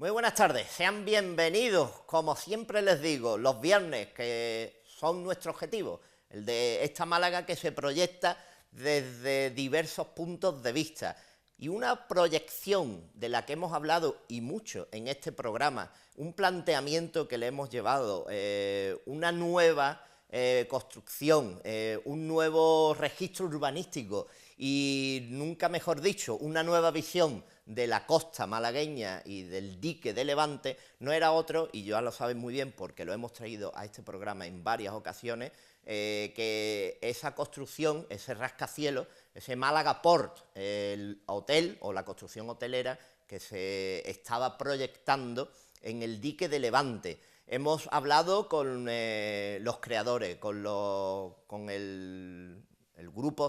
Muy buenas tardes, sean bienvenidos, como siempre les digo, los viernes, que son nuestro objetivo, el de esta Málaga que se proyecta desde diversos puntos de vista. Y una proyección de la que hemos hablado y mucho en este programa, un planteamiento que le hemos llevado, una nueva construcción, un nuevo registro urbanístico y, nunca mejor dicho, una nueva visión de la costa malagueña y del dique de Levante, no era otro, y ya lo saben muy bien porque lo hemos traído a este programa en varias ocasiones, que esa construcción, ese rascacielos, ese Málaga Port, el hotel o la construcción hotelera que se estaba proyectando en el dique de Levante. Hemos hablado con los creadores, con el grupo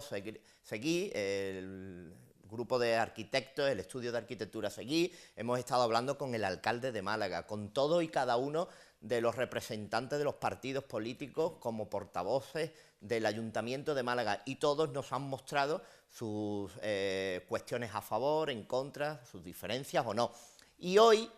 Seguí, el grupo de arquitectos, el estudio de arquitectura Seguí, hemos estado hablando con el alcalde de Málaga, con todos y cada uno de los representantes de los partidos políticos como portavoces del Ayuntamiento de Málaga, y todos nos han mostrado sus cuestiones a favor, en contra, sus diferencias o no. Y hoy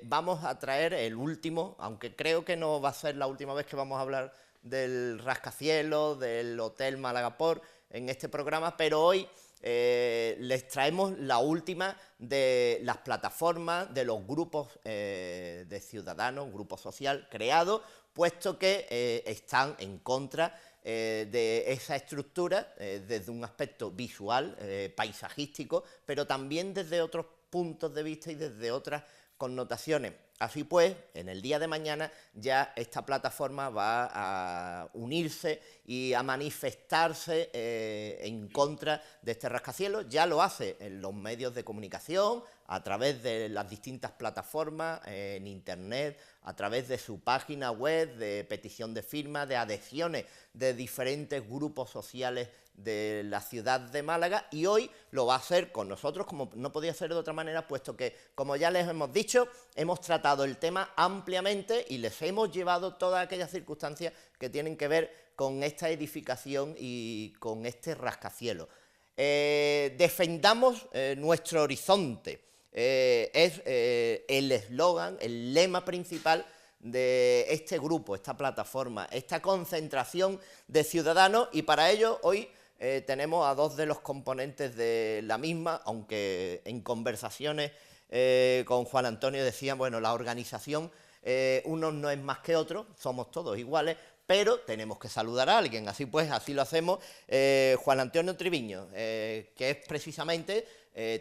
vamos a traer el último, aunque creo que no va a ser la última vez que vamos a hablar del rascacielos, del Hotel Málaga Port en este programa, pero hoy les traemos la última de las plataformas, de los grupos de ciudadanos, grupo social creado, puesto que están en contra de esa estructura desde un aspecto visual, paisajístico, pero también desde otros puntos de vista y desde otras connotaciones. Así pues, en el día de mañana ya esta plataforma va a unirse y a manifestarse en contra de este rascacielos. Ya lo hace en los medios de comunicación, a través de las distintas plataformas, en internet, a través de su página web, de petición de firmas, de adhesiones de diferentes grupos sociales de la ciudad de Málaga, y hoy lo va a hacer con nosotros, como no podía ser de otra manera, puesto que, como ya les hemos dicho, hemos tratado el tema ampliamente y les hemos llevado todas aquellas circunstancias que tienen que ver con esta edificación y con este rascacielos. Defendamos nuestro horizonte, es el eslogan, el lema principal de este grupo, esta plataforma, esta concentración de ciudadanos, y para ello hoy tenemos a dos de los componentes de la misma, aunque en conversaciones con Juan Antonio decían, bueno, la organización, unos no es más que otros, somos todos iguales, pero tenemos que saludar a alguien. Así pues, así lo hacemos. Juan Antonio Triviño, que es precisamente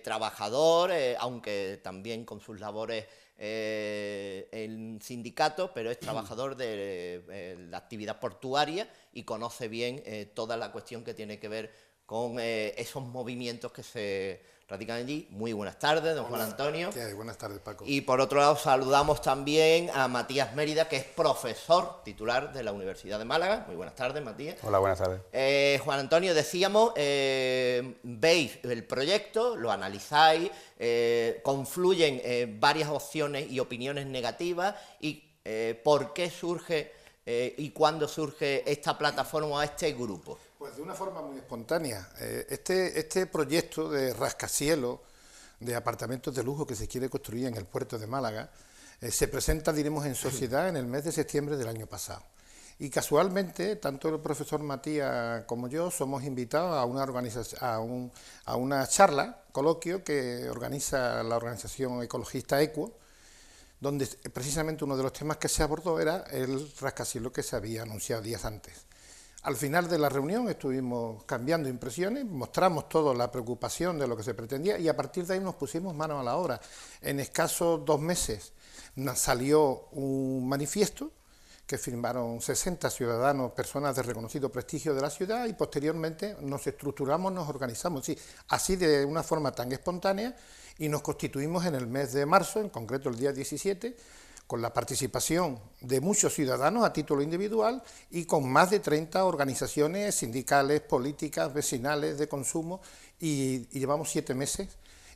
trabajador, aunque también con sus labores en sindicatos, pero es trabajador de la actividad portuaria y conoce bien toda la cuestión que tiene que ver con esos movimientos que se radican allí. Muy buenas tardes, don Juan Antonio. ¿Qué hay? Buenas tardes, Paco. Y por otro lado saludamos también a Matías Mérida, que es profesor titular de la Universidad de Málaga. Muy buenas tardes, Matías. Hola, buenas tardes. Juan Antonio, decíamos, veis el proyecto, lo analizáis, confluyen varias opciones y opiniones negativas, y ¿por qué surge y cuándo surge esta plataforma o este grupo? Pues de una forma muy espontánea. Este proyecto de rascacielos, de apartamentos de lujo que se quiere construir en el puerto de Málaga, se presenta, diremos, en sociedad en el mes de septiembre del año pasado. Y casualmente, tanto el profesor Matías como yo somos invitados a una organización, a una charla, coloquio, que organiza la organización ecologista ECUO, donde precisamente uno de los temas que se abordó era el rascacielos que se había anunciado días antes. Al final de la reunión estuvimos cambiando impresiones, mostramos toda la preocupación de lo que se pretendía, y a partir de ahí nos pusimos manos a la obra. En escasos 2 meses salió un manifiesto que firmaron 60 ciudadanos, personas de reconocido prestigio de la ciudad, y posteriormente nos estructuramos, nos organizamos, sí, así de una forma tan espontánea, y nos constituimos en el mes de marzo, en concreto el día 17, con la participación de muchos ciudadanos a título individual y con más de 30 organizaciones sindicales, políticas, vecinales, de consumo, y llevamos 7 meses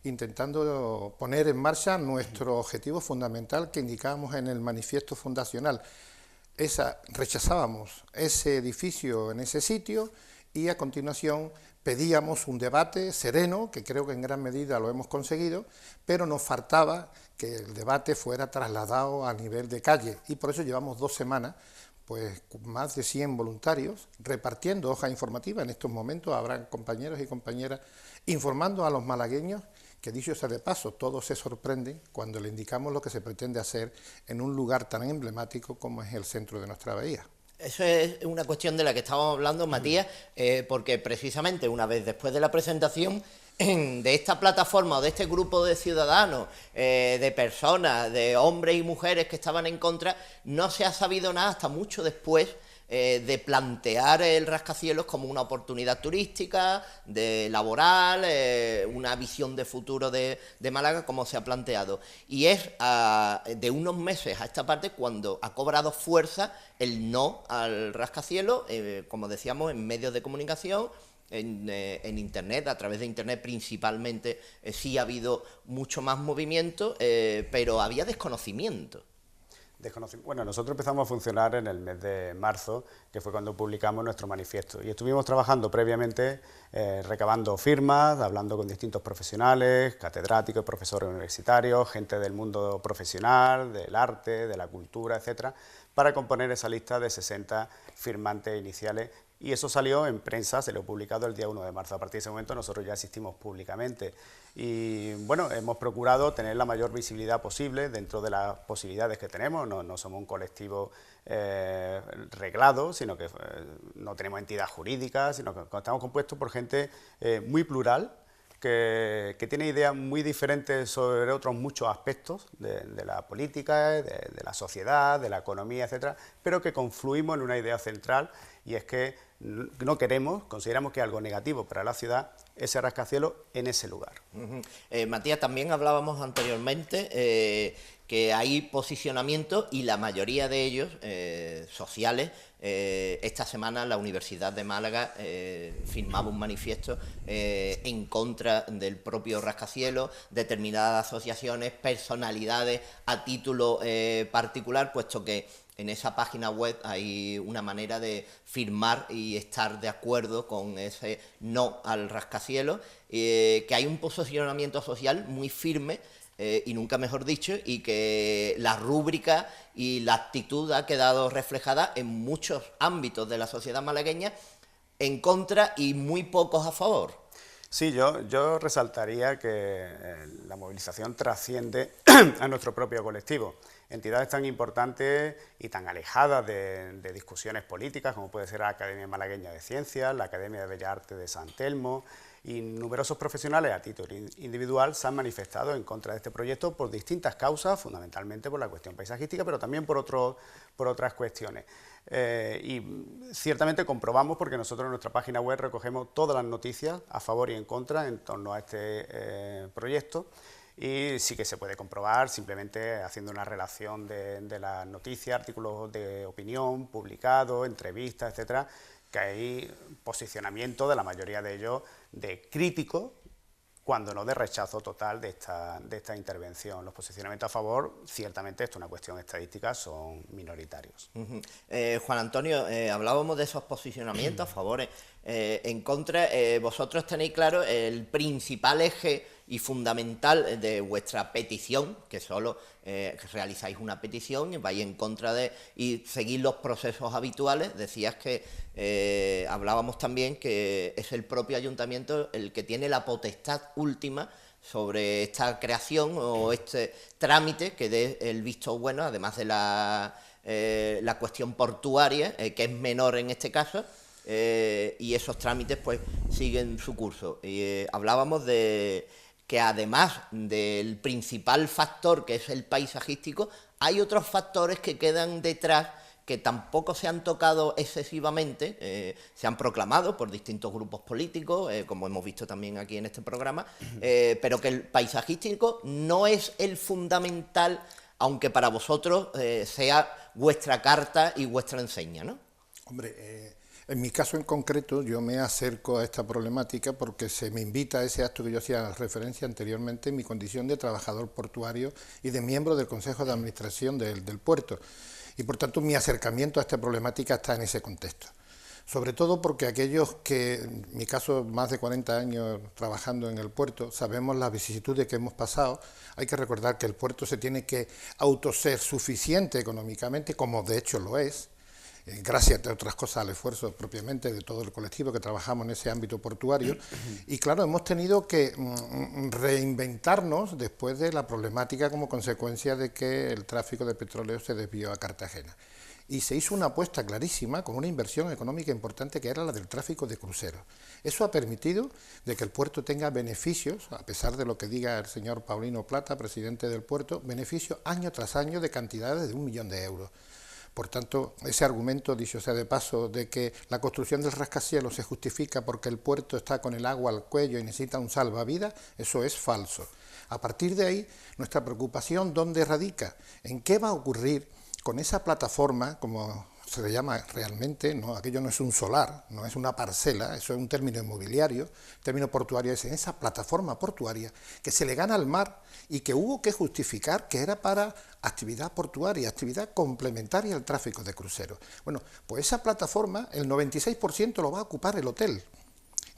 intentando poner en marcha nuestro objetivo fundamental que indicábamos en el manifiesto fundacional. Rechazábamos ese edificio en ese sitio y a continuación pedíamos un debate sereno, que creo que en gran medida lo hemos conseguido, pero nos faltaba que el debate fuera trasladado a nivel de calle, y por eso llevamos 2 semanas, pues más de 100 voluntarios repartiendo hojas informativas. En estos momentos habrá compañeros y compañeras informando a los malagueños, que dicho sea de paso, todos se sorprenden cuando le indicamos lo que se pretende hacer en un lugar tan emblemático como es el centro de nuestra bahía. Eso es una cuestión de la que estábamos hablando, Matías, porque precisamente una vez después de la presentación de esta plataforma o de este grupo de ciudadanos, de personas, de hombres y mujeres que estaban en contra, no se ha sabido nada hasta mucho después de plantear el rascacielos como una oportunidad turística, de laboral, una visión de futuro de Málaga, como se ha planteado. Y es de unos meses a esta parte cuando ha cobrado fuerza el no al rascacielos, como decíamos, en medios de comunicación, en Internet, a través de Internet principalmente, sí ha habido mucho más movimiento, pero había desconocimiento. Bueno, nosotros empezamos a funcionar en el mes de marzo, que fue cuando publicamos nuestro manifiesto, y estuvimos trabajando previamente, recabando firmas, hablando con distintos profesionales, catedráticos, profesores universitarios, gente del mundo profesional, del arte, de la cultura, etcétera, para componer esa lista de 60 firmantes iniciales. Y eso salió en prensa, se lo he publicado el día 1 de marzo. A partir de ese momento nosotros ya asistimos públicamente. Y bueno, hemos procurado tener la mayor visibilidad posible dentro de las posibilidades que tenemos. No somos un colectivo reglado, sino que no tenemos entidad jurídica, sino que estamos compuestos por gente muy plural, que tiene ideas muy diferentes sobre otros muchos aspectos de la política, de la sociedad, de la economía, etcétera, pero que confluimos en una idea central, y es que no consideramos que es algo negativo para la ciudad ese rascacielos en ese lugar. Matías, también hablábamos anteriormente que hay posicionamientos, y la mayoría de ellos sociales. Esta semana la Universidad de Málaga firmaba un manifiesto en contra del propio rascacielos, determinadas asociaciones, personalidades a título particular, puesto que en esa página web hay una manera de firmar y estar de acuerdo con ese no al rascacielos, que hay un posicionamiento social muy firme, y nunca mejor dicho, y que la rúbrica y la actitud ha quedado reflejada en muchos ámbitos de la sociedad malagueña en contra y muy pocos a favor. Sí, yo resaltaría que la movilización trasciende a nuestro propio colectivo. Entidades tan importantes y tan alejadas de discusiones políticas como puede ser la Academia Malagueña de Ciencias, la Academia de Bellas Artes de San Telmo, y numerosos profesionales a título individual se han manifestado en contra de este proyecto por distintas causas, fundamentalmente por la cuestión paisajística, pero también por otras cuestiones. Y ciertamente comprobamos, porque nosotros en nuestra página web recogemos todas las noticias a favor y en contra en torno a este proyecto, y sí que se puede comprobar simplemente haciendo una relación de las noticias, artículos de opinión publicados, entrevistas, etcétera, que hay posicionamiento de la mayoría de ellos de crítico, cuando no de rechazo total de esta intervención. Los posicionamientos a favor, ciertamente, esto es una cuestión estadística, son minoritarios. Juan Antonio, hablábamos de esos posicionamientos a favor, en contra. Vosotros tenéis claro el principal eje y fundamental de vuestra petición, que solo realizáis una petición y vais en contra de y seguís los procesos habituales. Decías que hablábamos también que es el propio ayuntamiento el que tiene la potestad última sobre esta creación o este trámite que dé el visto bueno, además de la cuestión portuaria, que es menor en este caso, y esos trámites pues siguen su curso. Hablábamos de que además del principal factor, que es el paisajístico, hay otros factores que quedan detrás, que tampoco se han tocado excesivamente, se han proclamado por distintos grupos políticos, como hemos visto también aquí en este programa, pero que el paisajístico no es el fundamental, aunque para vosotros sea vuestra carta y vuestra enseña, ¿no? Hombre, en mi caso en concreto, yo me acerco a esta problemática porque se me invita a ese acto que yo hacía referencia anteriormente en mi condición de trabajador portuario y de miembro del Consejo de Administración del puerto. Y por tanto mi acercamiento a esta problemática está en ese contexto. Sobre todo porque aquellos que, en mi caso, más de 40 años trabajando en el puerto, sabemos las vicisitudes que hemos pasado. Hay que recordar que el puerto se tiene que autoser suficiente económicamente, como de hecho lo es, gracias, entre otras cosas, al esfuerzo propiamente de todo el colectivo que trabajamos en ese ámbito portuario. Y claro, hemos tenido que reinventarnos después de la problemática como consecuencia de que el tráfico de petróleo se desvió a Cartagena. Y se hizo una apuesta clarísima con una inversión económica importante que era la del tráfico de cruceros. Eso ha permitido de que el puerto tenga beneficios, a pesar de lo que diga el señor Paulino Plata, presidente del puerto, beneficios año tras año de cantidades de 1 millón de euros. Por tanto, ese argumento, dicho sea de paso, de que la construcción del rascacielos se justifica porque el puerto está con el agua al cuello y necesita un salvavidas, eso es falso. A partir de ahí, nuestra preocupación, ¿dónde radica? ¿En qué va a ocurrir con esa plataforma, como se le llama realmente? No, aquello no es un solar, no es una parcela, eso es un término inmobiliario, el término portuario es en esa plataforma portuaria que se le gana al mar y que hubo que justificar que era para actividad portuaria, actividad complementaria al tráfico de cruceros. Bueno, pues esa plataforma, el 96% lo va a ocupar el hotel.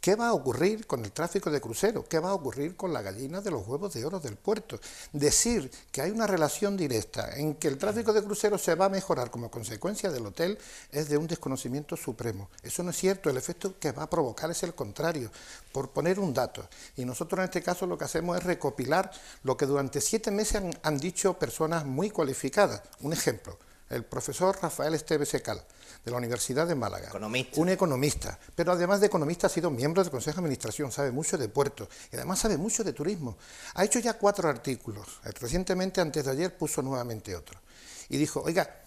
¿Qué va a ocurrir con el tráfico de cruceros? ¿Qué va a ocurrir con la gallina de los huevos de oro del puerto? Decir que hay una relación directa en que el tráfico de cruceros se va a mejorar como consecuencia del hotel es de un desconocimiento supremo. Eso no es cierto, el efecto que va a provocar es el contrario. Por poner un dato, y nosotros en este caso lo que hacemos es recopilar lo que durante 7 meses han dicho personas muy cualificadas. Un ejemplo, el profesor Rafael Esteves Secal, de la Universidad de Málaga. Economista. Un economista, pero además de economista ha sido miembro del Consejo de Administración, sabe mucho de puertos y además sabe mucho de turismo. Ha hecho ya 4 artículos, recientemente, antes de ayer, puso nuevamente otro. Y dijo, oiga,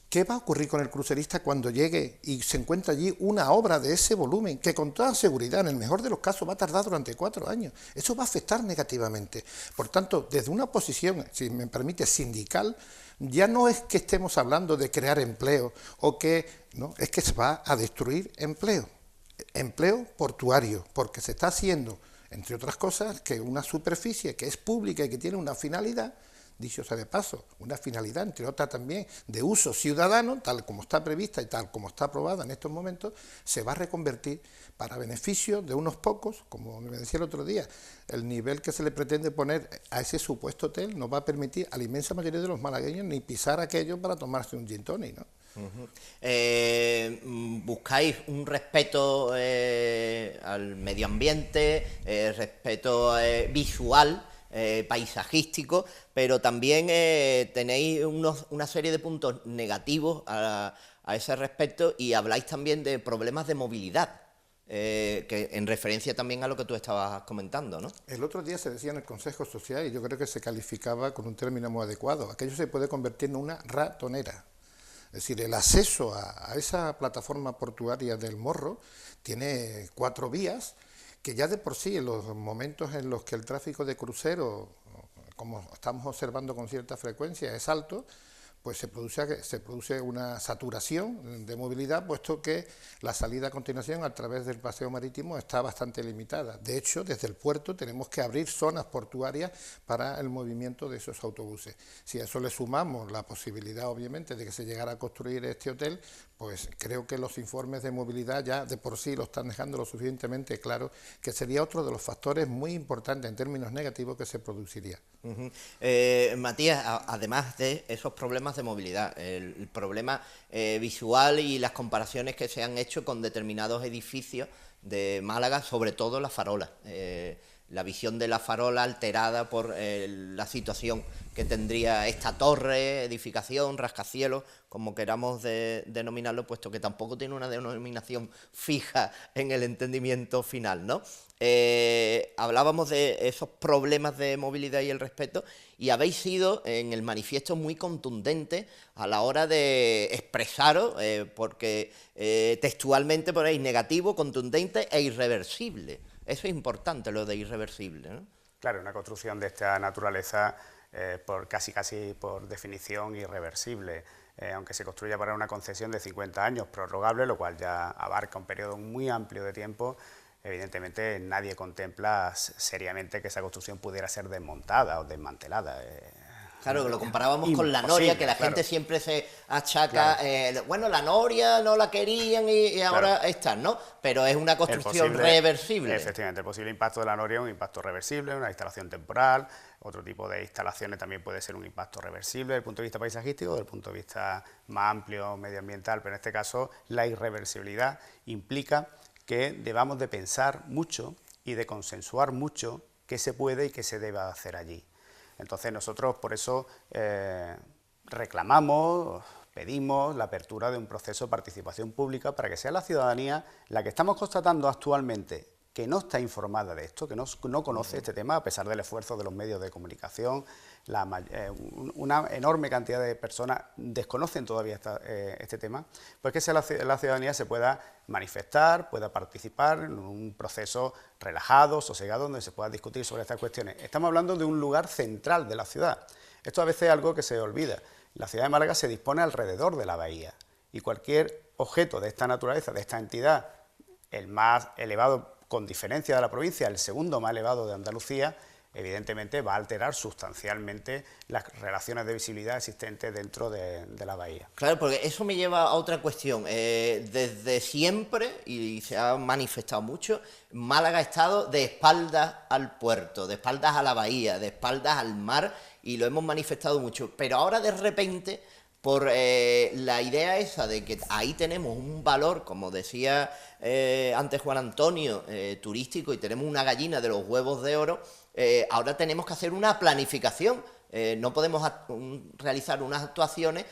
¿qué va a ocurrir con el crucerista cuando llegue y se encuentra allí una obra de ese volumen que con toda seguridad, en el mejor de los casos, va a tardar durante 4 años? Eso va a afectar negativamente. Por tanto, desde una posición, si me permite, sindical, ya no es que estemos hablando de crear empleo o que, no, es que se va a destruir empleo portuario, porque se está haciendo, entre otras cosas, que una superficie que es pública y que tiene una finalidad, dicho sea de paso, una finalidad, entre otras también, de uso ciudadano, tal como está prevista y tal como está aprobada en estos momentos, se va a reconvertir para beneficio de unos pocos, como me decía el otro día. El nivel que se le pretende poner a ese supuesto hotel no va a permitir a la inmensa mayoría de los malagueños ni pisar aquello para tomarse un gin tonic, ¿no? Buscáis un respeto al medio ambiente, respeto visual, paisajístico, pero también tenéis una serie de puntos negativos a ese respecto y habláis también de problemas de movilidad, que en referencia también a lo que tú estabas comentando, ¿no? El otro día se decía en el Consejo Social, y yo creo que se calificaba con un término muy adecuado, aquello se puede convertir en una ratonera. Es decir, el acceso a esa plataforma portuaria del Morro tiene 4 vías, que ya de por sí, en los momentos en los que el tráfico de cruceros, como estamos observando con cierta frecuencia, es alto, pues se produce una saturación de movilidad, puesto que la salida a continuación a través del paseo marítimo está bastante limitada. De hecho, desde el puerto tenemos que abrir zonas portuarias para el movimiento de esos autobuses. Si a eso le sumamos la posibilidad, obviamente, de que se llegara a construir este hotel, pues creo que los informes de movilidad ya de por sí lo están dejando lo suficientemente claro, que sería otro de los factores muy importantes en términos negativos que se produciría. Matías, además de esos problemas de movilidad, el problema visual y las comparaciones que se han hecho con determinados edificios de Málaga, sobre todo la farola, la visión de la farola alterada por la situación que tendría esta torre, edificación, rascacielos, como queramos denominarlo, puesto que tampoco tiene una denominación fija en el entendimiento final, ¿no? Hablábamos de esos problemas de movilidad y el respeto, y habéis sido en el manifiesto muy contundente a la hora de expresaros, porque textualmente ponéis negativo, contundente e irreversible. Eso es importante, lo de irreversible, ¿no? Claro, una construcción de esta naturaleza, casi por definición irreversible, aunque se construya para una concesión de 50 años prorrogable, lo cual ya abarca un periodo muy amplio de tiempo. Evidentemente nadie contempla seriamente que esa construcción pudiera ser desmontada o desmantelada. Claro, que lo comparábamos con la noria, que la gente siempre se achaca, bueno, la noria no la querían y ahora están, ¿no? Pero es una construcción reversible. Efectivamente, el posible impacto de la noria es un impacto reversible, una instalación temporal. Otro tipo de instalaciones también puede ser un impacto reversible desde el punto de vista paisajístico, desde el punto de vista más amplio, medioambiental, pero en este caso la irreversibilidad implica que debamos de pensar mucho y de consensuar mucho qué se puede y qué se debe hacer allí. Entonces nosotros por eso reclamamos, pedimos la apertura de un proceso de participación pública para que sea la ciudadanía la que estamos constatando actualmente que no está informada de esto, que no conoce este tema, a pesar del esfuerzo de los medios de comunicación. Una enorme cantidad de personas desconocen todavía este tema, pues que sea la ciudadanía se pueda manifestar, pueda participar en un proceso relajado, sosegado, donde se pueda discutir sobre estas cuestiones. Estamos hablando de un lugar central de la ciudad. Esto a veces es algo que se olvida. La ciudad de Málaga se dispone alrededor de la bahía y cualquier objeto de esta naturaleza, de esta entidad, el más elevado con diferencia de la provincia, el segundo más elevado de Andalucía, evidentemente va a alterar sustancialmente las relaciones de visibilidad existentes dentro de la bahía. Claro, porque eso me lleva a otra cuestión. Desde siempre, y se ha manifestado mucho, Málaga ha estado de espaldas al puerto, de espaldas a la bahía, de espaldas al mar, y lo hemos manifestado mucho. Pero ahora de repente, por la idea esa de que ahí tenemos un valor, como decía antes Juan Antonio, turístico, y tenemos una gallina de los huevos de oro, ahora tenemos que hacer una planificación. No podemos realizar unas actuaciones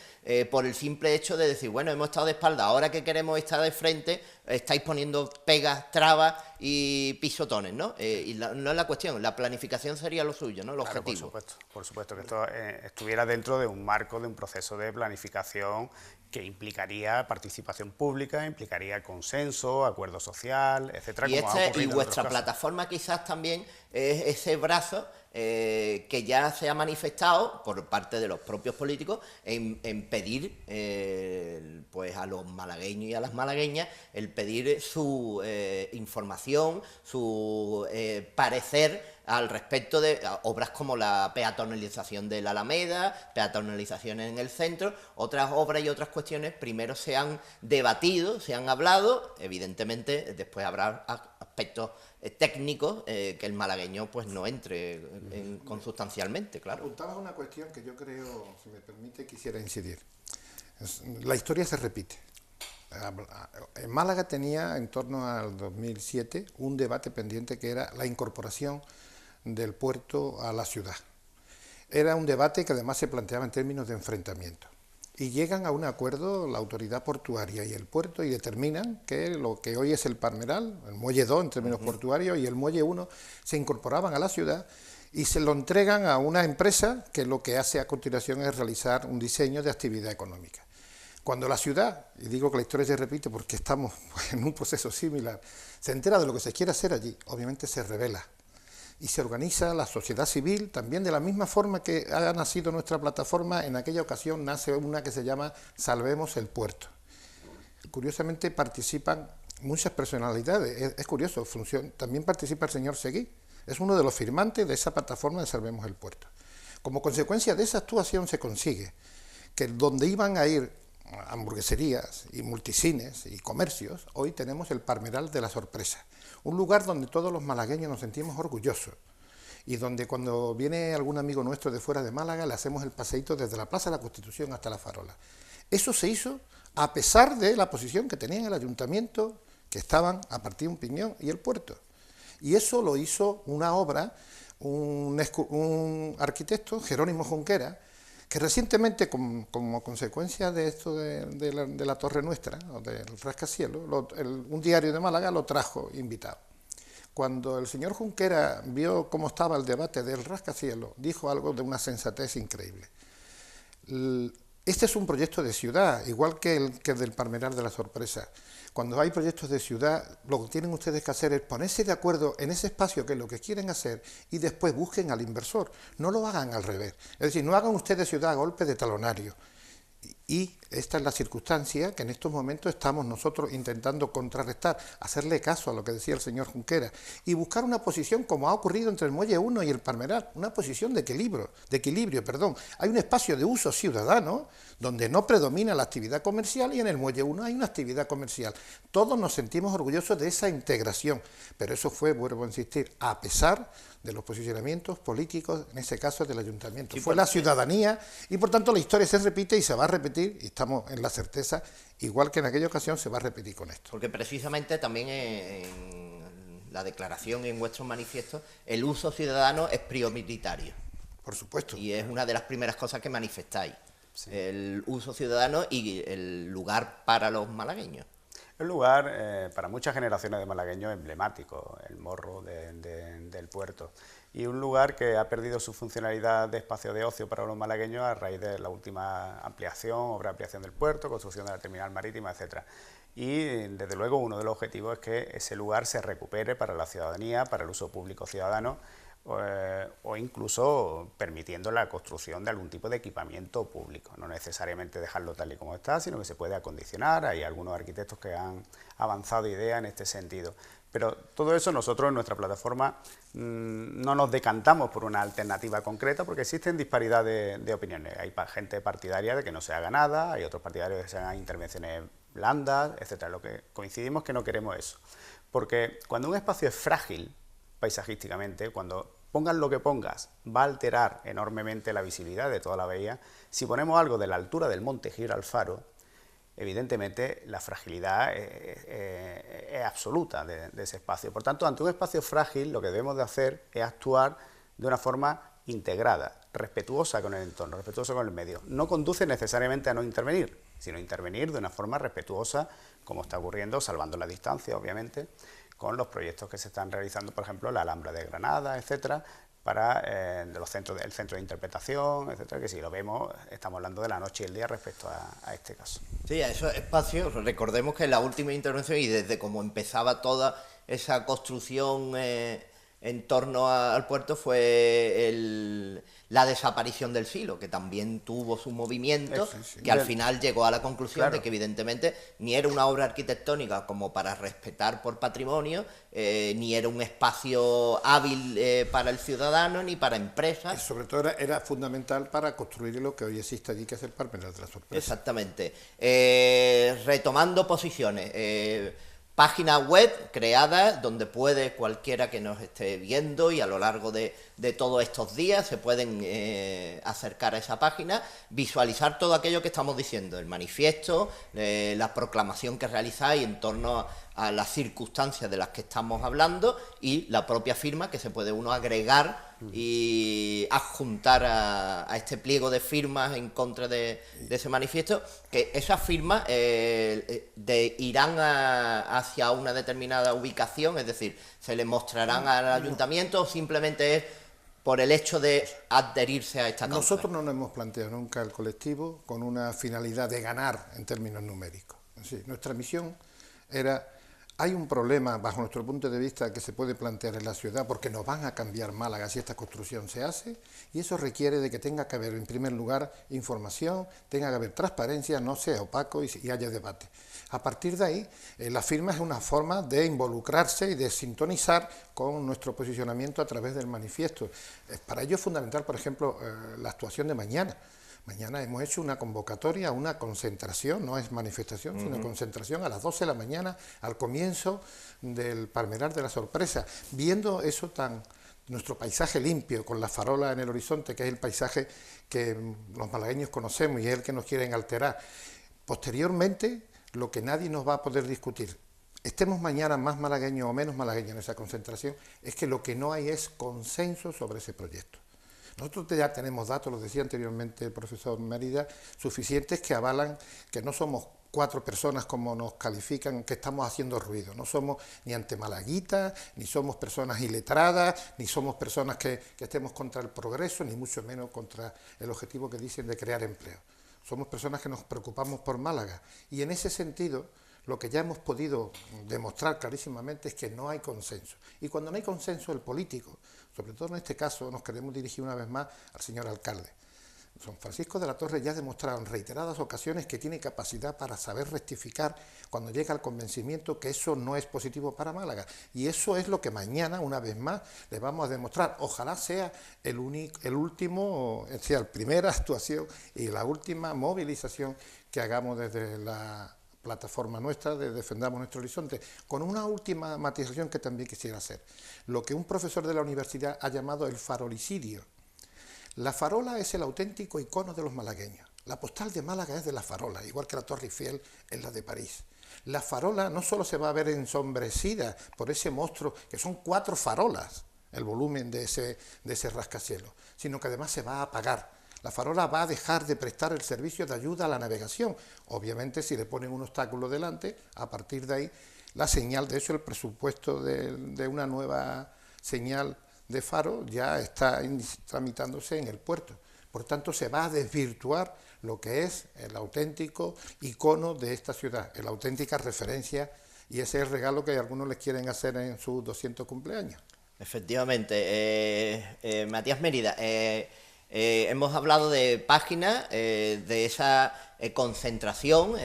por el simple hecho de decir, bueno, hemos estado de espalda, ahora que queremos estar de frente, estáis poniendo pegas, trabas y pisotones, ¿no? Y no es la cuestión, la planificación sería lo suyo, ¿no? El objetivo. Por supuesto que esto estuviera dentro de un marco, de un proceso de planificación que implicaría participación pública, implicaría consenso, acuerdo social, etcétera. Y vuestra plataforma quizás también es ese brazo que ya se ha manifestado por parte de los propios políticos en pedir pues a los malagueños y a las malagueñas el pedir su información, su parecer al respecto de obras como la peatonalización de la Alameda, peatonalización en el centro, otras obras y otras cuestiones primero se han debatido, se han hablado, evidentemente después habrá aspectos técnicos que el malagueño pues no entre consustancialmente, claro. Apuntabas una cuestión que yo creo, si me permite, quisiera incidir. La historia se repite. En Málaga tenía en torno al 2007 un debate pendiente que era la incorporación del puerto a la ciudad. Era un debate que además se planteaba en términos de enfrentamiento. Y llegan a un acuerdo la autoridad portuaria y el puerto y determinan que lo que hoy es el Palmeral, el muelle 2 en términos portuarios y el muelle 1 se incorporaban a la ciudad y se lo entregan a una empresa que lo que hace a continuación es realizar un diseño de actividad económica. Cuando la ciudad, y digo que la historia se repite porque estamos en un proceso similar, se entera de lo que se quiere hacer allí, obviamente se rebela. Y se organiza la sociedad civil, también de la misma forma que ha nacido nuestra plataforma, en aquella ocasión nace una que se llama Salvemos el Puerto. Curiosamente participan muchas personalidades, es curioso, también participa el señor Seguí, es uno de los firmantes de esa plataforma de Salvemos el Puerto. Como consecuencia de esa actuación se consigue que donde iban a ir hamburgueserías y multicines y comercios, hoy tenemos el Palmeral de la Sorpresa, un lugar donde todos los malagueños nos sentimos orgullosos y donde cuando viene algún amigo nuestro de fuera de Málaga le hacemos el paseíto desde la Plaza de la Constitución hasta la Farola. Eso se hizo a pesar de la posición que tenía el ayuntamiento, que estaban a partir de un piñón y el puerto. Y eso lo hizo una obra, un arquitecto, Jerónimo Junquera, que recientemente, como consecuencia de esto de la Torre Nuestra, o del rascacielos, un diario de Málaga lo trajo invitado. Cuando el señor Junquera vio cómo estaba el debate del rascacielos, dijo algo de una sensatez increíble. Este es un proyecto de ciudad, igual que el del Palmeral de la Sorpresa. Cuando hay proyectos de ciudad, lo que tienen ustedes que hacer es ponerse de acuerdo en ese espacio que es lo que quieren hacer y después busquen al inversor. No lo hagan al revés. Es decir, no hagan ustedes ciudad a golpe de talonario. Y esta es la circunstancia que en estos momentos estamos nosotros intentando contrarrestar, hacerle caso a lo que decía el señor Junqueras y buscar una posición como ha ocurrido entre el Muelle 1 y el Palmeral, una posición de equilibrio. Hay un espacio de uso ciudadano donde no predomina la actividad comercial y en el Muelle 1 hay una actividad comercial. Todos nos sentimos orgullosos de esa integración, pero eso fue, vuelvo a insistir, a pesar de los posicionamientos políticos, en ese caso del ayuntamiento. Sí, fue la ciudadanía y por tanto la historia se repite y se va a repetir y estamos en la certeza, igual que en aquella ocasión, se va a repetir con esto. Porque precisamente también en la declaración y en vuestros manifiestos el uso ciudadano es prioritario. Por supuesto. Y es una de las primeras cosas que manifestáis, sí. El uso ciudadano y el lugar para los malagueños. El lugar, para muchas generaciones de malagueños, emblemático, el morro del puerto. Y un lugar que ha perdido su funcionalidad de espacio de ocio para los malagueños a raíz de la última ampliación, obra de ampliación del puerto, construcción de la terminal marítima, etc. Y, desde luego, uno de los objetivos es que ese lugar se recupere para la ciudadanía, para el uso público ciudadano, o incluso permitiendo la construcción de algún tipo de equipamiento público, no necesariamente dejarlo tal y como está, sino que se puede acondicionar. Hay algunos arquitectos que han avanzado ideas en este sentido, pero todo eso nosotros en nuestra plataforma no nos decantamos por una alternativa concreta porque existen disparidades de opiniones. Hay gente partidaria de que no se haga nada, hay otros partidarios de que se hagan intervenciones blandas, etcétera. Lo que coincidimos es que no queremos eso, porque cuando un espacio es frágil paisajísticamente, cuando pongas lo que pongas, va a alterar enormemente la visibilidad de toda la bahía. Si ponemos algo de la altura del monte Gibralfaro, evidentemente la fragilidad es absoluta de ese espacio. Por tanto, ante un espacio frágil, lo que debemos de hacer es actuar de una forma integrada, respetuosa con el entorno, respetuosa con el medio. No conduce necesariamente a no intervenir, sino intervenir de una forma respetuosa, como está ocurriendo, salvando la distancia, obviamente, con los proyectos que se están realizando, por ejemplo, la Alhambra de Granada, etcétera, para el centro de interpretación, etcétera, que si lo vemos, estamos hablando de la noche y el día respecto a este caso. Sí, a esos espacios, recordemos que en la última intervención y desde cómo empezaba toda esa construcción en torno al puerto fue la desaparición del silo, que también tuvo su movimiento, sí. Que al final llegó a la conclusión, claro, de que evidentemente ni era una obra arquitectónica como para respetar por patrimonio, ni era un espacio hábil para el ciudadano ni para empresas. Y sobre todo era fundamental para construir lo que hoy existe allí, que es el Palmeral de la Sorpresa. Exactamente. Retomando posiciones, página web creada donde puede cualquiera que nos esté viendo y a lo largo de todos estos días se pueden acercar a esa página, visualizar todo aquello que estamos diciendo, el manifiesto, la proclamación que realizáis en torno a las circunstancias de las que estamos hablando y la propia firma que se puede uno agregar y adjuntar a este pliego de firmas en contra de ese manifiesto, que esas firmas irán hacia una determinada ubicación, es decir, se le mostrarán al ayuntamiento o simplemente es por el hecho de adherirse a esta causa. Nosotros no nos hemos planteado nunca el colectivo con una finalidad de ganar en términos numéricos. Sí, nuestra misión era... Hay un problema, bajo nuestro punto de vista, que se puede plantear en la ciudad, porque nos van a cambiar Málaga si esta construcción se hace, y eso requiere de que tenga que haber, en primer lugar, información, tenga que haber transparencia, no sea opaco y haya debate. A partir de ahí, la firma es una forma de involucrarse y de sintonizar con nuestro posicionamiento a través del manifiesto. Para ello es fundamental, por ejemplo, la actuación de mañana. Mañana hemos hecho una convocatoria, una concentración, no es manifestación, sino concentración a las 12 de la mañana, al comienzo del Palmeral de la Sorpresa, viendo eso nuestro paisaje limpio, con la farola en el horizonte, que es el paisaje que los malagueños conocemos y es el que nos quieren alterar. Posteriormente, lo que nadie nos va a poder discutir, estemos mañana más malagueños o menos malagueños en esa concentración, es que lo que no hay es consenso sobre ese proyecto. Nosotros ya tenemos datos, lo decía anteriormente el profesor Mérida, suficientes que avalan que no somos 4 personas como nos califican, que estamos haciendo ruido. No somos ni antemalaguitas, ni somos personas iletradas, ni somos personas que estemos contra el progreso, ni mucho menos contra el objetivo que dicen de crear empleo. Somos personas que nos preocupamos por Málaga. Y en ese sentido, lo que ya hemos podido demostrar clarísimamente es que no hay consenso. Y cuando no hay consenso, el político, sobre todo en este caso, nos queremos dirigir una vez más al señor alcalde. San Francisco de la Torre ya ha demostrado en reiteradas ocasiones que tiene capacidad para saber rectificar cuando llega al convencimiento que eso no es positivo para Málaga. Y eso es lo que mañana, una vez más, le vamos a demostrar. Ojalá sea el último, sea la primera actuación y la última movilización que hagamos desde la plataforma nuestra de Defendamos Nuestro Horizonte, con una última matización que también quisiera hacer. Lo que un profesor de la universidad ha llamado el farolicidio. La farola es el auténtico icono de los malagueños. La postal de Málaga es de la farola, igual que la Torre Eiffel es la de París. La farola no solo se va a ver ensombrecida por ese monstruo, que son 4 farolas, el volumen de ese rascacielos, sino que además se va a apagar. La farola va a dejar de prestar el servicio de ayuda a la navegación. Obviamente, si le ponen un obstáculo delante, a partir de ahí, la señal, de hecho, el presupuesto de una nueva señal de faro ya está tramitándose en el puerto. Por tanto, se va a desvirtuar lo que es el auténtico icono de esta ciudad, la auténtica referencia, y ese es el regalo que algunos les quieren hacer en sus 200 cumpleaños. Efectivamente. Matías Mérida, hemos hablado de páginas, de esa concentración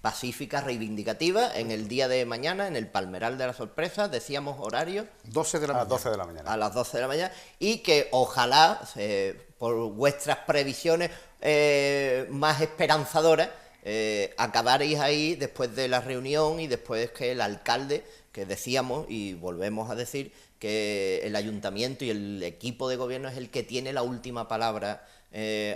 pacífica, reivindicativa, en el día de mañana, en el Palmeral de la Sorpresa, decíamos horario. 12 de la mañana. A las 12 de la mañana. A las 12 de la mañana, y que ojalá, por vuestras previsiones más esperanzadoras, acabaréis ahí después de la reunión y después que el alcalde, que decíamos y volvemos a decir, que el ayuntamiento y el equipo de gobierno es el que tiene la última palabra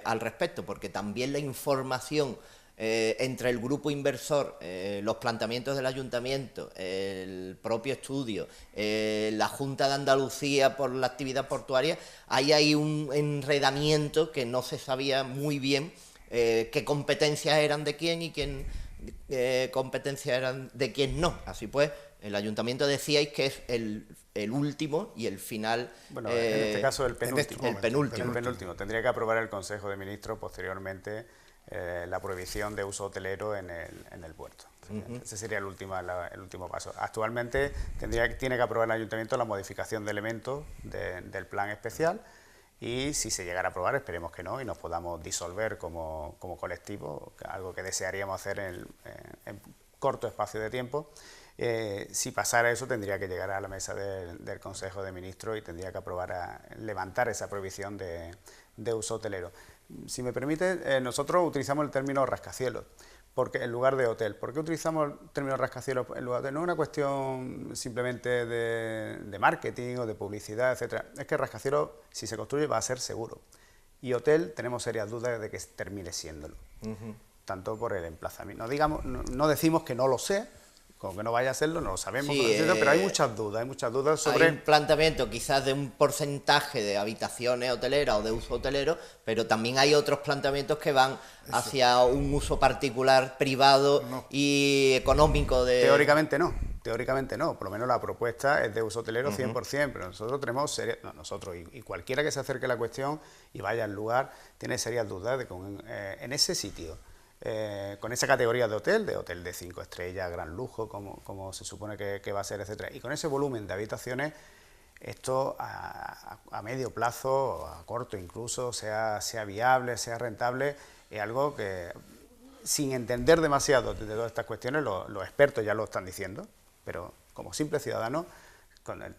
al respecto, porque también la información entre el grupo inversor, los planteamientos del ayuntamiento, el propio estudio, la Junta de Andalucía por la actividad portuaria, hay un enredamiento que no se sabía muy bien qué competencias eran de quién y qué competencias eran de quién no. Así pues, el ayuntamiento decíais que es el último y el final. Bueno, en este caso el penúltimo. El penúltimo. El penúltimo. Tendría que aprobar el Consejo de Ministros posteriormente la prohibición de uso hotelero en el puerto. Ese sería el último paso. Actualmente tiene que aprobar el ayuntamiento la modificación de elementos del plan especial, y si se llegara a aprobar, esperemos que no, y nos podamos disolver como colectivo, algo que desearíamos hacer en corto espacio de tiempo. Si pasara eso, tendría que llegar a la mesa del Consejo de Ministros y tendría que levantar esa prohibición de uso hotelero. Si me permite, nosotros utilizamos el término rascacielos en lugar de hotel. ¿Por qué utilizamos el término rascacielos en lugar de hotel? No es una cuestión simplemente de marketing o de publicidad, etcétera. Es que rascacielos, si se construye, va a ser seguro. Y hotel, tenemos serias dudas de que termine siéndolo. Tanto por el emplazamiento. No decimos que no lo sea, como que no vaya a serlo, no lo sabemos, sí, pero hay muchas dudas sobre... Hay un planteamiento quizás de un porcentaje de habitaciones hoteleras o de uso hotelero, pero también hay otros planteamientos que van hacia un uso particular, privado y económico de... Teóricamente no, por lo menos la propuesta es de uso hotelero 100%, pero nosotros tenemos nosotros y cualquiera que se acerque a la cuestión y vaya al lugar, tiene serias dudas de que en ese sitio, con esa categoría de hotel de 5 estrellas, gran lujo, como se supone que va a ser, etcétera, y con ese volumen de habitaciones, esto a medio plazo, a corto incluso, sea viable, sea rentable, es algo que, sin entender demasiado de todas estas cuestiones, los expertos ya lo están diciendo, pero como simples ciudadanos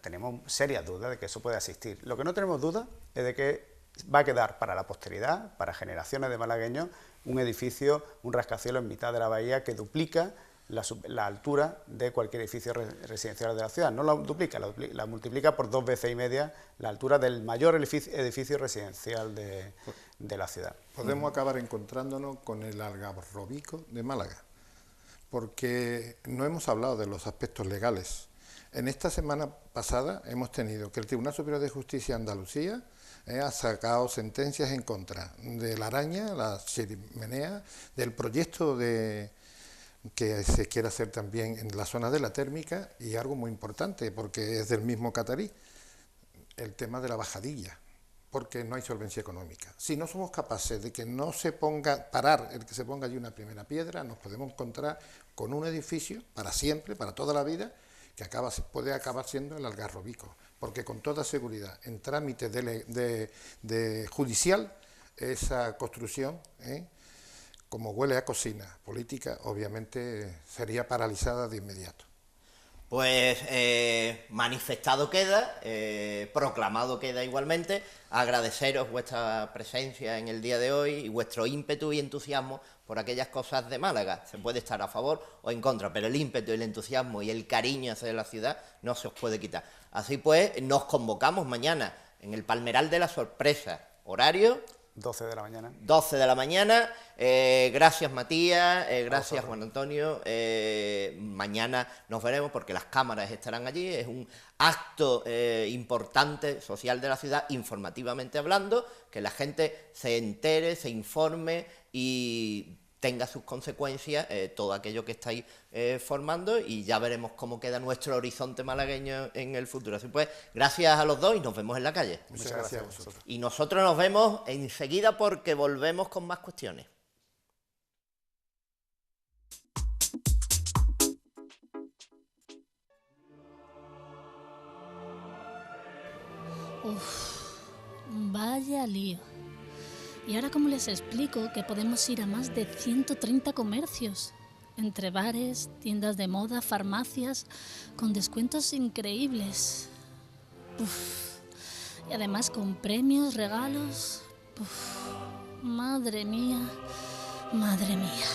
tenemos serias dudas de que eso pueda existir. Lo que no tenemos dudas es de que va a quedar para la posteridad, para generaciones de malagueños, un edificio, un rascacielos en mitad de la bahía que duplica la altura de cualquier edificio residencial de la ciudad. No la duplica, la multiplica por 2,5 veces la altura del mayor edificio residencial de la ciudad. Podemos acabar encontrándonos con el Algarrobico de Málaga, porque no hemos hablado de los aspectos legales. En esta semana pasada hemos tenido que el Tribunal Superior de Justicia de Andalucía ha sacado sentencias en contra de La Araña, la chimenea, del proyecto que se quiere hacer también en la zona de la térmica, y algo muy importante, porque es del mismo catarí, el tema de la bajadilla, porque no hay solvencia económica. Si no somos capaces de que no se ponga, parar el que se ponga allí una primera piedra, nos podemos encontrar con un edificio para siempre, para toda la vida, que puede acabar siendo el Algarrobico, porque con toda seguridad, en trámite de judicial, esa construcción, como huele a cocina política, obviamente sería paralizada de inmediato. Pues manifestado queda, proclamado queda igualmente, agradeceros vuestra presencia en el día de hoy y vuestro ímpetu y entusiasmo por aquellas cosas de Málaga. Se puede estar a favor o en contra, pero el ímpetu, el entusiasmo y el cariño hacia la ciudad no se os puede quitar. Así pues, nos convocamos mañana en el Palmeral de la Sorpresa, horario 12 de la mañana. 12 de la mañana. Gracias, Matías. Gracias, Juan Antonio. Mañana nos veremos porque las cámaras estarán allí. Es un acto importante social de la ciudad, informativamente hablando, que la gente se entere, se informe y tenga sus consecuencias todo aquello que estáis formando, y ya veremos cómo queda nuestro horizonte malagueño en el futuro. Así pues, gracias a los dos y nos vemos en la calle. Muchas gracias a vosotros. Y nosotros nos vemos enseguida porque volvemos con más cuestiones. Vaya lío. ¿Y ahora cómo les explico que podemos ir a más de 130 comercios? Entre bares, tiendas de moda, farmacias, con descuentos increíbles. Y además con premios, regalos. Madre mía, madre mía.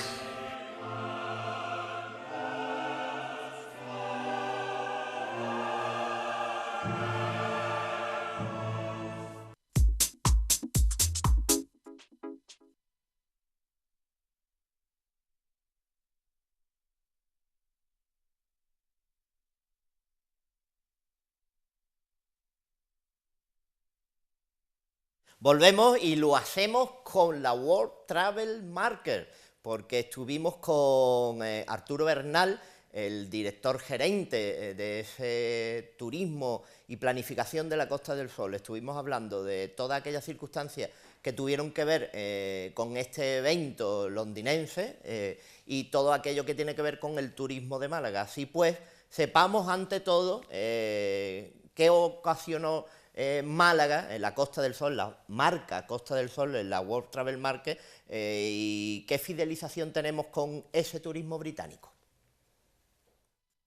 Volvemos y lo hacemos con la World Travel Market, porque estuvimos con Arturo Bernal, el director gerente de ese turismo y planificación de la Costa del Sol. Estuvimos hablando de todas aquellas circunstancias que tuvieron que ver con este evento londinense y todo aquello que tiene que ver con el turismo de Málaga. Así pues, sepamos ante todo qué ocasionó Málaga, en la Costa del Sol, la marca Costa del Sol en la World Travel Market, y qué fidelización tenemos con ese turismo británico.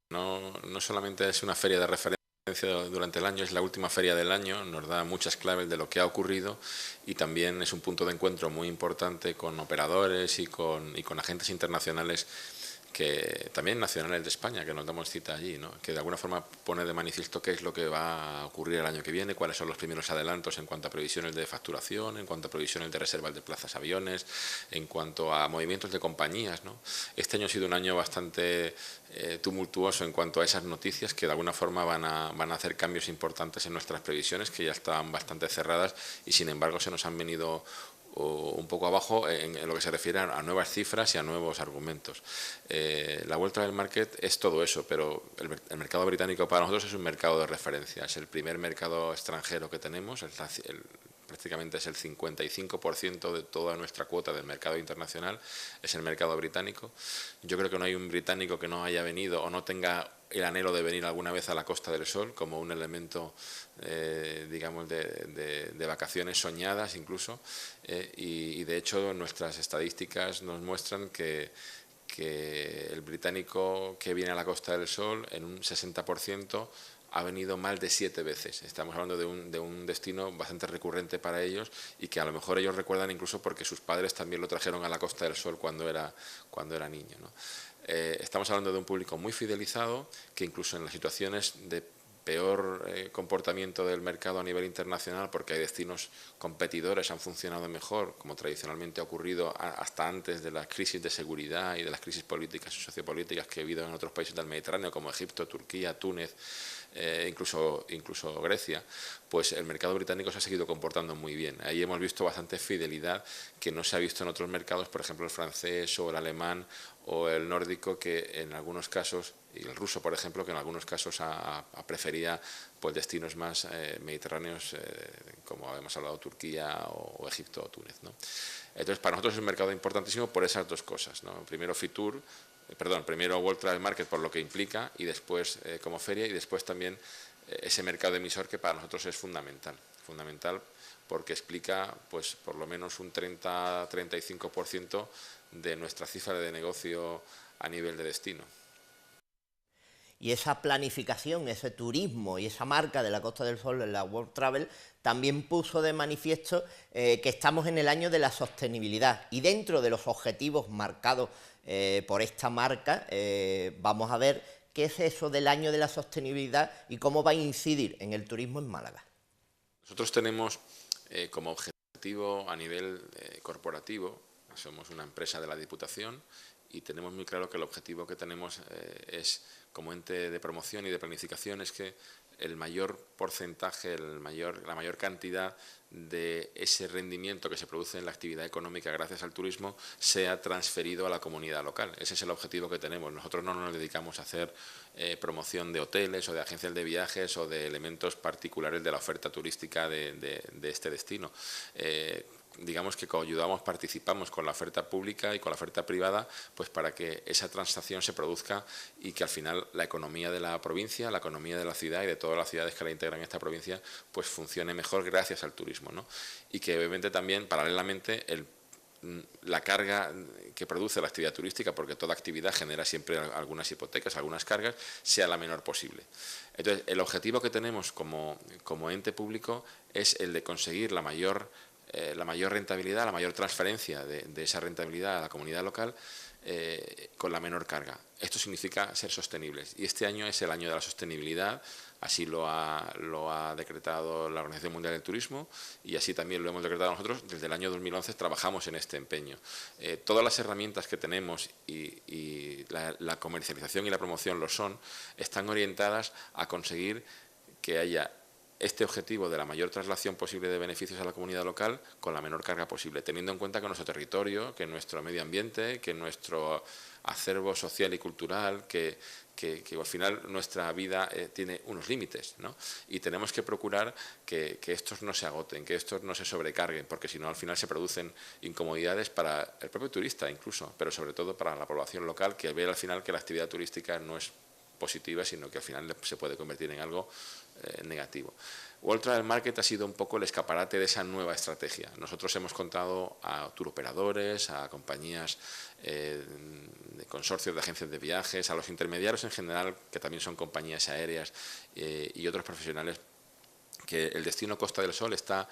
No solamente es una feria de referencia durante el año, es la última feria del año, nos da muchas claves de lo que ha ocurrido y también es un punto de encuentro muy importante con operadores y con agentes internacionales, que también nacionales de España, que nos damos cita allí, ¿no? Que de alguna forma pone de manifiesto qué es lo que va a ocurrir el año que viene, cuáles son los primeros adelantos en cuanto a previsiones de facturación, en cuanto a previsiones de reservas de plazas aviones, en cuanto a movimientos de compañías, ¿no? Este año ha sido un año bastante tumultuoso en cuanto a esas noticias que de alguna forma van a hacer cambios importantes en nuestras previsiones, que ya estaban bastante cerradas y sin embargo se nos han venido un poco abajo en lo que se refiere a nuevas cifras y a nuevos argumentos. La World Travel Market es todo eso, pero el mercado británico para nosotros es un mercado de referencia, es el primer mercado extranjero que tenemos, prácticamente es el 55% de toda nuestra cuota del mercado internacional, es el mercado británico. Yo creo que no hay un británico que no haya venido o no tenga el anhelo de venir alguna vez a la Costa del Sol como un elemento, digamos, de vacaciones soñadas incluso, y de hecho nuestras estadísticas nos muestran que el británico que viene a la Costa del Sol en un 60% ha venido más de 7 veces. Estamos hablando de un destino bastante recurrente para ellos y que a lo mejor ellos recuerdan incluso porque sus padres también lo trajeron a la Costa del Sol cuando era niño, ¿no? Estamos hablando de un público muy fidelizado que incluso en las situaciones de peor comportamiento del mercado a nivel internacional, porque hay destinos competidores han funcionado mejor, como tradicionalmente ha ocurrido hasta antes de la crisis de seguridad y de las crisis políticas y sociopolíticas que ha habido en otros países del Mediterráneo, como Egipto, Turquía, Túnez, incluso Grecia, pues el mercado británico se ha seguido comportando muy bien. Ahí hemos visto bastante fidelidad que no se ha visto en otros mercados, por ejemplo el francés o el alemán o el nórdico, que en algunos casos, y el ruso por ejemplo, que en algunos casos prefería pues destinos más mediterráneos, como habíamos hablado, Turquía o Egipto o Túnez, ¿no? Entonces para nosotros es un mercado importantísimo por esas dos cosas, ¿no? Primero primero World Travel Market por lo que implica y después como feria, y después también ese mercado emisor que para nosotros es fundamental. fundamental porque explica pues por lo menos un 30-35% de nuestra cifra de negocio a nivel de destino. Y esa planificación, ese turismo y esa marca de la Costa del Sol en la World Travel también puso de manifiesto que estamos en el año de la sostenibilidad, y dentro de los objetivos marcados por esta marca vamos a ver qué es eso del año de la sostenibilidad y cómo va a incidir en el turismo en Málaga. Nosotros tenemos como objetivo a nivel corporativo, somos una empresa de la Diputación, y tenemos muy claro que el objetivo que tenemos es, como ente de promoción y de planificación, es que el mayor porcentaje, la mayor cantidad de ese rendimiento que se produce en la actividad económica gracias al turismo sea transferido a la comunidad local. Ese es el objetivo que tenemos. Nosotros no nos dedicamos a hacer promoción de hoteles o de agencias de viajes o de elementos particulares de la oferta turística de este destino. Digamos que coayudamos, participamos con la oferta pública y con la oferta privada, pues para que esa transacción se produzca y que al final la economía de la provincia, la economía de la ciudad y de todas las ciudades que la integran esta provincia, pues funcione mejor gracias al turismo, ¿no? Y que obviamente también, paralelamente, la carga que produce la actividad turística, porque toda actividad genera siempre algunas hipotecas, algunas cargas, sea la menor posible. Entonces, el objetivo que tenemos como ente público es el de conseguir la mayor rentabilidad, la mayor transferencia de esa rentabilidad a la comunidad local con la menor carga. Esto significa ser sostenibles, y este año es el año de la sostenibilidad, así lo ha decretado la Organización Mundial del Turismo, y así también lo hemos decretado nosotros. Desde el año 2011 trabajamos en este empeño. Todas las herramientas que tenemos y la comercialización y la promoción están orientadas a conseguir que haya este objetivo de la mayor traslación posible de beneficios a la comunidad local con la menor carga posible, teniendo en cuenta que nuestro territorio, que nuestro medio ambiente, que nuestro acervo social y cultural, que al final nuestra vida tiene unos límites, ¿no? Y tenemos que procurar que estos no se agoten, que estos no se sobrecarguen, porque si no al final se producen incomodidades para el propio turista incluso, pero sobre todo para la población local, que ve al final que la actividad turística no es positiva, sino que al final se puede convertir en algo negativo. World Travel Market ha sido un poco el escaparate de esa nueva estrategia. Nosotros hemos contado a turoperadores, a compañías de consorcios de agencias de viajes, a los intermediarios en general, que también son compañías aéreas y otros profesionales, que el destino Costa del Sol está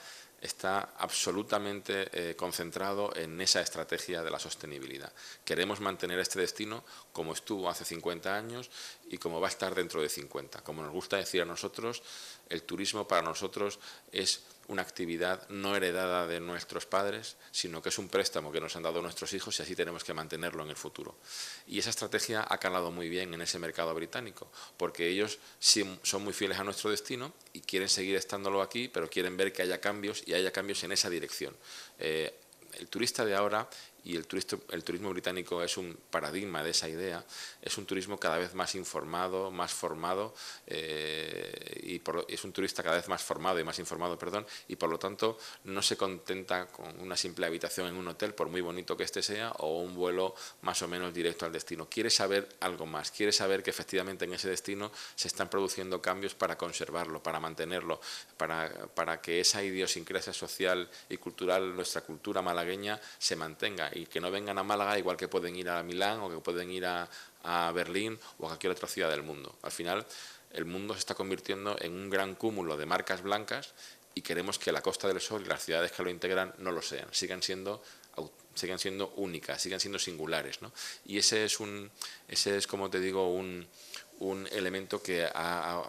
absolutamente concentrado en esa estrategia de la sostenibilidad. Queremos mantener este destino como estuvo hace 50 años y como va a estar dentro de 50. Como nos gusta decir a nosotros, el turismo para nosotros es una actividad no heredada de nuestros padres, sino que es un préstamo que nos han dado nuestros hijos, y así tenemos que mantenerlo en el futuro. Y esa estrategia ha calado muy bien en ese mercado británico, porque ellos sí son muy fieles a nuestro destino y quieren seguir estándolo aquí, pero quieren ver que haya cambios, y haya cambios en esa dirección. El turista de ahora, y el turismo británico es un paradigma de esa idea, es un turismo cada vez más informado, más formado, es un turista cada vez más formado y más informado, y por lo tanto no se contenta con una simple habitación en un hotel, por muy bonito que este sea, o un vuelo más o menos directo al destino. Quiere saber algo más, quiere saber que efectivamente en ese destino se están produciendo cambios para conservarlo, para mantenerlo, para que esa idiosincrasia social y cultural, nuestra cultura malagueña, se mantenga, y que no vengan a Málaga igual que pueden ir a Milán o que pueden ir a Berlín o a cualquier otra ciudad del mundo. Al final, el mundo se está convirtiendo en un gran cúmulo de marcas blancas, y queremos que la Costa del Sol y las ciudades que lo integran no lo sean, sigan siendo únicas, sigan siendo singulares, ¿no? Y ese es, como te digo, un elemento que ha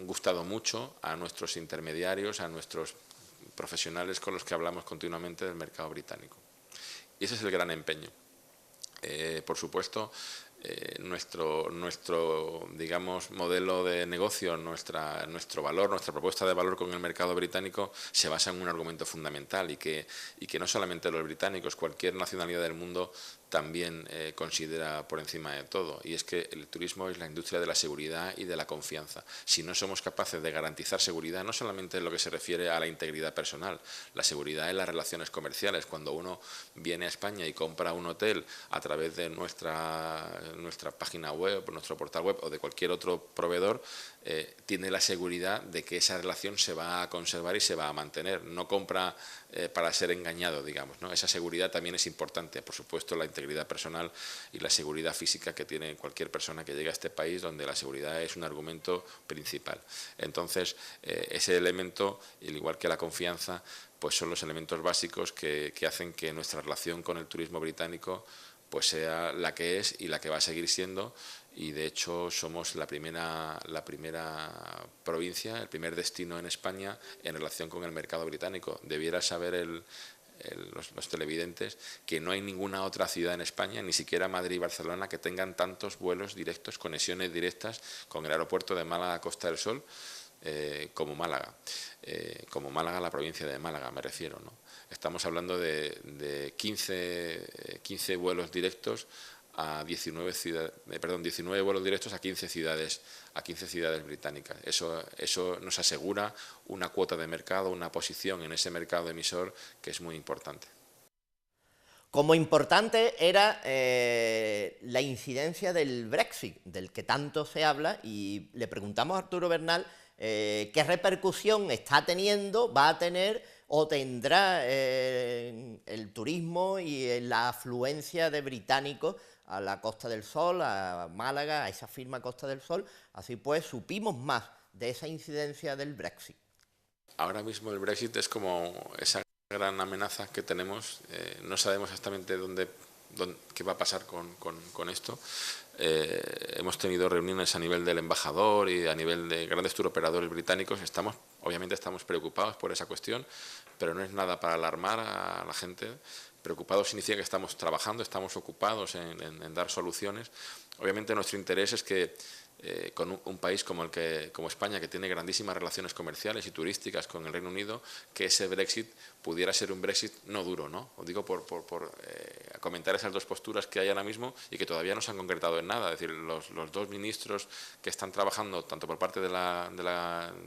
gustado mucho a nuestros intermediarios, a nuestros profesionales con los que hablamos continuamente del mercado británico. Y ese es el gran empeño. Por supuesto, nuestro digamos, modelo de negocio, nuestro valor, nuestra propuesta de valor con el mercado británico se basa en un argumento fundamental, y que no solamente los británicos, cualquier nacionalidad del mundo también considera por encima de todo, y es que el turismo es la industria de la seguridad y de la confianza. Si no somos capaces de garantizar seguridad, no solamente en lo que se refiere a la integridad personal, la seguridad en las relaciones comerciales. Cuando uno viene a España y compra un hotel a través de nuestra página web, nuestro portal web o de cualquier otro proveedor, tiene la seguridad de que esa relación se va a conservar y se va a mantener. No compra para ser engañado, digamos, ¿no? Esa seguridad también es importante. Por supuesto, la integridad personal y la seguridad física que tiene cualquier persona que llega a este país, donde la seguridad es un argumento principal. Entonces, ese elemento, al igual que la confianza, pues son los elementos básicos que hacen que nuestra relación con el turismo británico pues sea la que es y la que va a seguir siendo, y de hecho somos la primera provincia, el primer destino en España en relación con el mercado británico. Debiera saber los televidentes que no hay ninguna otra ciudad en España, ni siquiera Madrid y Barcelona, que tengan tantos vuelos directos, conexiones directas con el aeropuerto de Málaga Costa del Sol, como Málaga, la provincia de Málaga me refiero, ¿no? Estamos hablando de 15 vuelos directos a 19 vuelos directos a 15 ciudades británicas. Eso nos asegura una cuota de mercado, una posición en ese mercado emisor que es muy importante. Como importante era la incidencia del Brexit, del que tanto se habla, y le preguntamos a Arturo Bernal qué repercusión está teniendo, va a tener o tendrá el turismo y la afluencia de británicos a la Costa del Sol, a Málaga, a esa firma Costa del Sol. Así pues, supimos más de esa incidencia del Brexit. Ahora mismo el Brexit es como esa gran amenaza que tenemos. No sabemos exactamente qué va a pasar con esto. Hemos tenido reuniones a nivel del embajador y a nivel de grandes turoperadores británicos. Obviamente estamos preocupados por esa cuestión, pero no es nada para alarmar a la gente. Preocupados significa que estamos trabajando, estamos ocupados en dar soluciones. Obviamente nuestro interés es que con un país como España, que tiene grandísimas relaciones comerciales y turísticas con el Reino Unido, que ese Brexit pudiera ser un Brexit no duro, ¿no? Os digo por comentar esas dos posturas que hay ahora mismo y que todavía no se han concretado en nada. Es decir, los dos ministros que están trabajando, tanto por parte de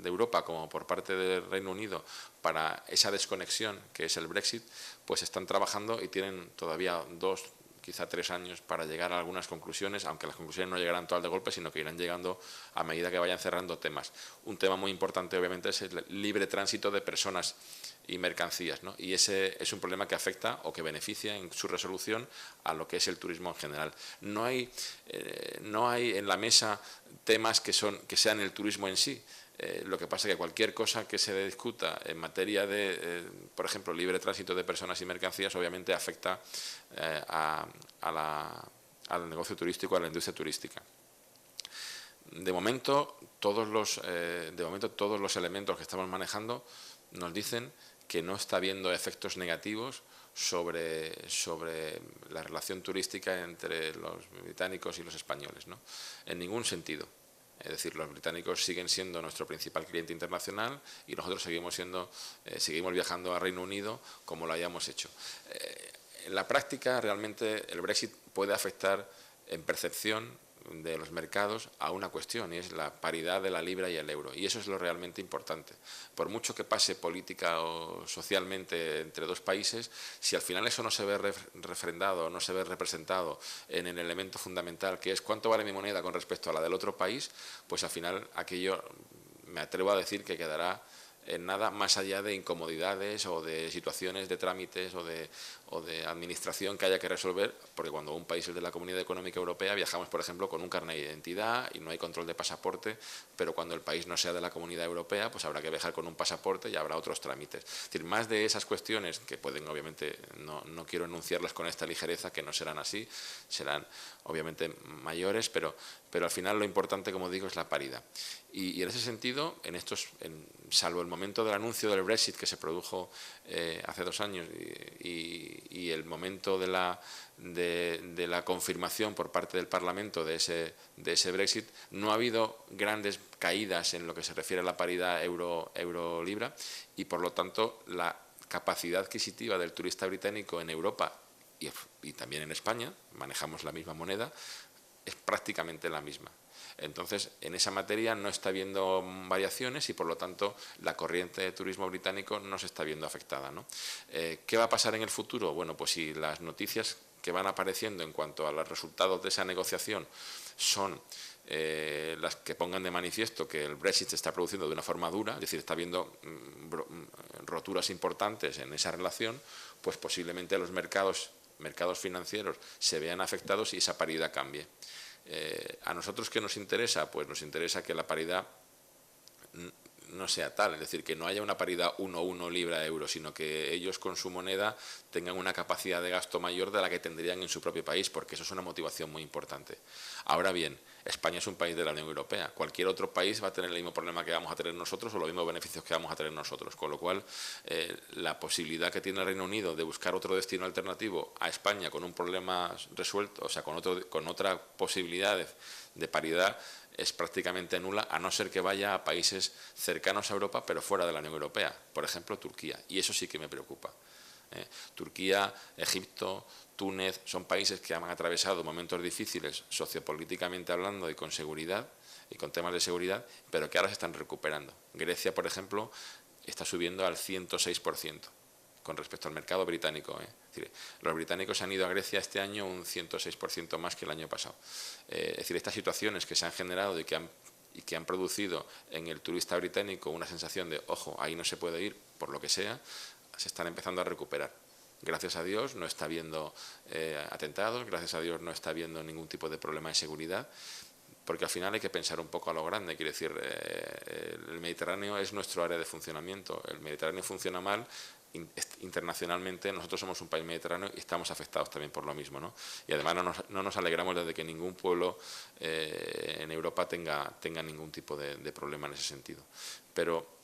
Europa como por parte del Reino Unido, para esa desconexión que es el Brexit, pues están trabajando y tienen todavía 2, quizá 3 años para llegar a algunas conclusiones, aunque las conclusiones no llegarán todas de golpe, sino que irán llegando a medida que vayan cerrando temas. Un tema muy importante, obviamente, es el libre tránsito de personas y mercancías, ¿no? Y ese es un problema que afecta o que beneficia en su resolución a lo que es el turismo en general. No hay en la mesa temas que sean el turismo en sí. Lo que pasa es que cualquier cosa que se discuta en materia de, por ejemplo, libre tránsito de personas y mercancías, obviamente afecta al negocio turístico, a la industria turística. De momento, todos los elementos que estamos manejando nos dicen que no está habiendo efectos negativos sobre la relación turística entre los británicos y los españoles, ¿no? En ningún sentido. Es decir, los británicos siguen siendo nuestro principal cliente internacional y nosotros seguimos viajando a Reino Unido como lo hayamos hecho. En la práctica, realmente, el Brexit puede afectar en percepción de los mercados a una cuestión, y es la paridad de la libra y el euro, y eso es lo realmente importante. Por mucho que pase política o socialmente entre dos países, si al final eso no se ve refrendado, no se ve representado en el elemento fundamental, que es cuánto vale mi moneda con respecto a la del otro país, pues al final aquello, me atrevo a decir, que quedará en nada, más allá de incomodidades o de situaciones de trámites o de administración que haya que resolver, porque cuando un país es de la Comunidad Económica Europea viajamos, por ejemplo, con un carnet de identidad y no hay control de pasaporte, pero cuando el país no sea de la Comunidad Europea, pues habrá que viajar con un pasaporte y habrá otros trámites. Es decir, más de esas cuestiones que pueden, obviamente, no quiero enunciarlas con esta ligereza, que no serán así, serán obviamente mayores, pero al final lo importante, como digo, es la paridad. Y en ese sentido, salvo el momento del anuncio del Brexit que se produjo hace 2 años y el momento de la confirmación por parte del Parlamento de ese Brexit, no ha habido grandes caídas en lo que se refiere a la paridad euro-libra, y por lo tanto la capacidad adquisitiva del turista británico en Europa y también en España, manejamos la misma moneda, es prácticamente la misma. Entonces, en esa materia no está habiendo variaciones y, por lo tanto, la corriente de turismo británico no se está viendo afectada, ¿no? ¿Qué va a pasar en el futuro? Bueno, pues si las noticias que van apareciendo en cuanto a los resultados de esa negociación son las que pongan de manifiesto que el Brexit se está produciendo de una forma dura, es decir, está habiendo roturas importantes en esa relación, pues posiblemente los mercados financieros se vean afectados y esa paridad cambie. ¿A nosotros qué nos interesa? Pues nos interesa que la paridad no sea tal, es decir, que no haya una paridad 1-1 libra-euro, sino que ellos con su moneda tengan una capacidad de gasto mayor de la que tendrían en su propio país, porque eso es una motivación muy importante. Ahora bien, España es un país de la Unión Europea, cualquier otro país va a tener el mismo problema que vamos a tener nosotros o los mismos beneficios que vamos a tener nosotros, con lo cual la posibilidad que tiene el Reino Unido de buscar otro destino alternativo a España con un problema resuelto, o sea, con otra posibilidad de paridad, es prácticamente nula, a no ser que vaya a países cercanos a Europa, pero fuera de la Unión Europea, por ejemplo Turquía, y eso sí que me preocupa. Turquía, Egipto, Túnez, son países que han atravesado momentos difíciles sociopolíticamente hablando y con seguridad, y con temas de seguridad, pero que ahora se están recuperando. Grecia, por ejemplo, está subiendo al 106%. Con respecto al mercado británico. Es decir, los británicos han ido a Grecia este año un 106% más que el año pasado. Es decir, estas situaciones que se han generado y que han producido en el turista británico una sensación de, ojo, ahí no se puede ir, por lo que sea, se están empezando a recuperar. Gracias a Dios no está habiendo atentados, gracias a Dios no está habiendo ningún tipo de problema de seguridad, porque al final hay que pensar un poco a lo grande. Quiere decir, el Mediterráneo es nuestro área de funcionamiento. El Mediterráneo funciona mal internacionalmente, nosotros somos un país mediterráneo y estamos afectados también por lo mismo, ¿no? Y además no nos alegramos de que ningún pueblo en Europa tenga ningún tipo de problema en ese sentido. Pero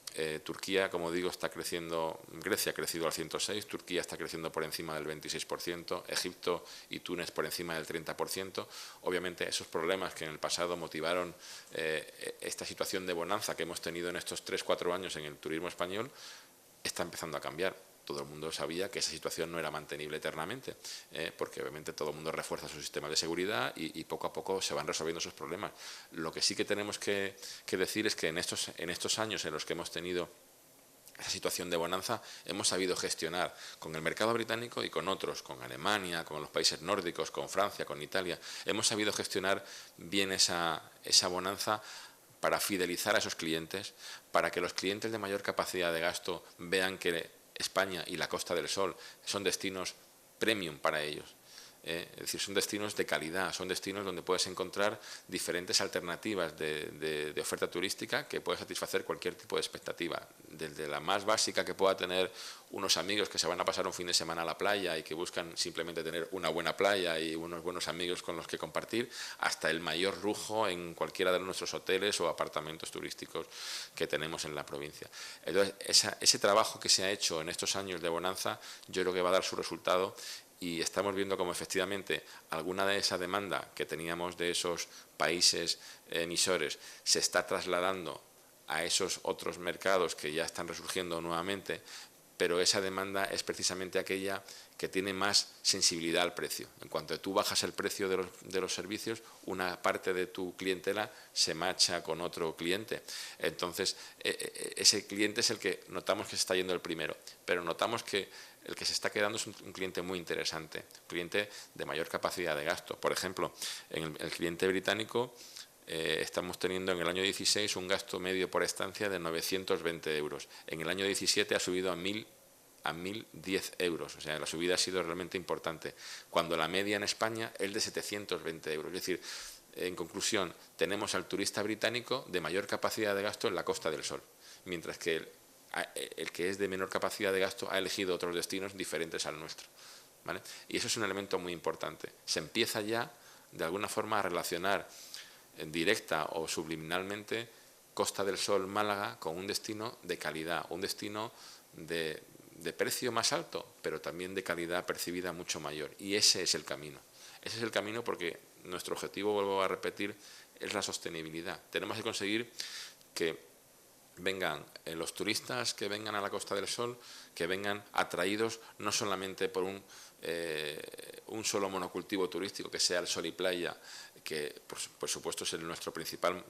Turquía, como digo, está creciendo, Grecia ha crecido al 106%, Turquía está creciendo por encima del 26%, Egipto y Túnez por encima del 30%. Obviamente esos problemas que en el pasado motivaron esta situación de bonanza que hemos tenido en estos 3-4 años en el turismo español, está empezando a cambiar. Todo el mundo sabía que esa situación no era mantenible eternamente, porque obviamente todo el mundo refuerza su sistema de seguridad y poco a poco se van resolviendo esos problemas. Lo que sí que tenemos que decir es que en estos años en los que hemos tenido esa situación de bonanza, hemos sabido gestionar con el mercado británico y con otros, con Alemania, con los países nórdicos, con Francia, con Italia, hemos sabido gestionar bien esa bonanza para fidelizar a esos clientes, para que los clientes de mayor capacidad de gasto vean que España y la Costa del Sol son destinos premium para ellos. Es decir, son destinos de calidad, son destinos donde puedes encontrar diferentes alternativas de oferta turística que puede satisfacer cualquier tipo de expectativa, desde la más básica que pueda tener unos amigos que se van a pasar un fin de semana a la playa y que buscan simplemente tener una buena playa y unos buenos amigos con los que compartir, hasta el mayor lujo en cualquiera de nuestros hoteles o apartamentos turísticos que tenemos en la provincia. Entonces, ese trabajo que se ha hecho en estos años de bonanza, yo creo que va a dar su resultado. Y estamos viendo cómo efectivamente alguna de esa demanda que teníamos de esos países emisores se está trasladando a esos otros mercados que ya están resurgiendo nuevamente, pero esa demanda es precisamente aquella que tiene más sensibilidad al precio. En cuanto tú bajas el precio de los servicios, una parte de tu clientela se marcha con otro cliente. Entonces, ese cliente es el que notamos que se está yendo el primero, pero notamos que el que se está quedando es un cliente muy interesante, un cliente de mayor capacidad de gasto. Por ejemplo, en el cliente británico estamos teniendo en el año 16 un gasto medio por estancia de 920 euros. En el año 17 ha subido a 1.010 euros. O sea, la subida ha sido realmente importante, cuando la media en España es de 720 euros. Es decir, en conclusión, tenemos al turista británico de mayor capacidad de gasto en la Costa del Sol, mientras que el que es de menor capacidad de gasto ha elegido otros destinos diferentes al nuestro, ¿vale? Y eso es un elemento muy importante. Se empieza ya, de alguna forma, a relacionar directa o subliminalmente Costa del Sol Málaga con un destino de calidad, un destino de precio más alto, pero también de calidad percibida mucho mayor. Y ese es el camino. Ese es el camino porque nuestro objetivo, vuelvo a repetir, es la sostenibilidad. Tenemos que conseguir que vengan los turistas que vengan a la Costa del Sol, que vengan atraídos no solamente por un solo monocultivo turístico, que sea el sol y playa, que por supuesto es nuestro principal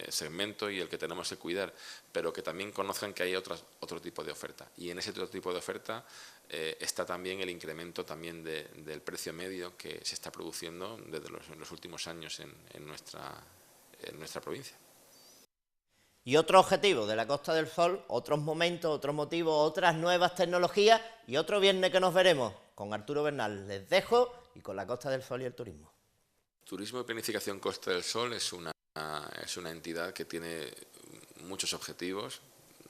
segmento y el que tenemos que cuidar, pero que también conozcan que hay otro tipo de oferta. Y en ese otro tipo de oferta está también el incremento también del precio medio que se está produciendo desde en los últimos años en nuestra provincia. Y otro objetivo de la Costa del Sol, otros momentos, otros motivos, otras nuevas tecnologías y otro viernes que nos veremos con Arturo Bernal. Les dejo y con la Costa del Sol y el turismo. Turismo y Planificación Costa del Sol es una entidad que tiene muchos objetivos.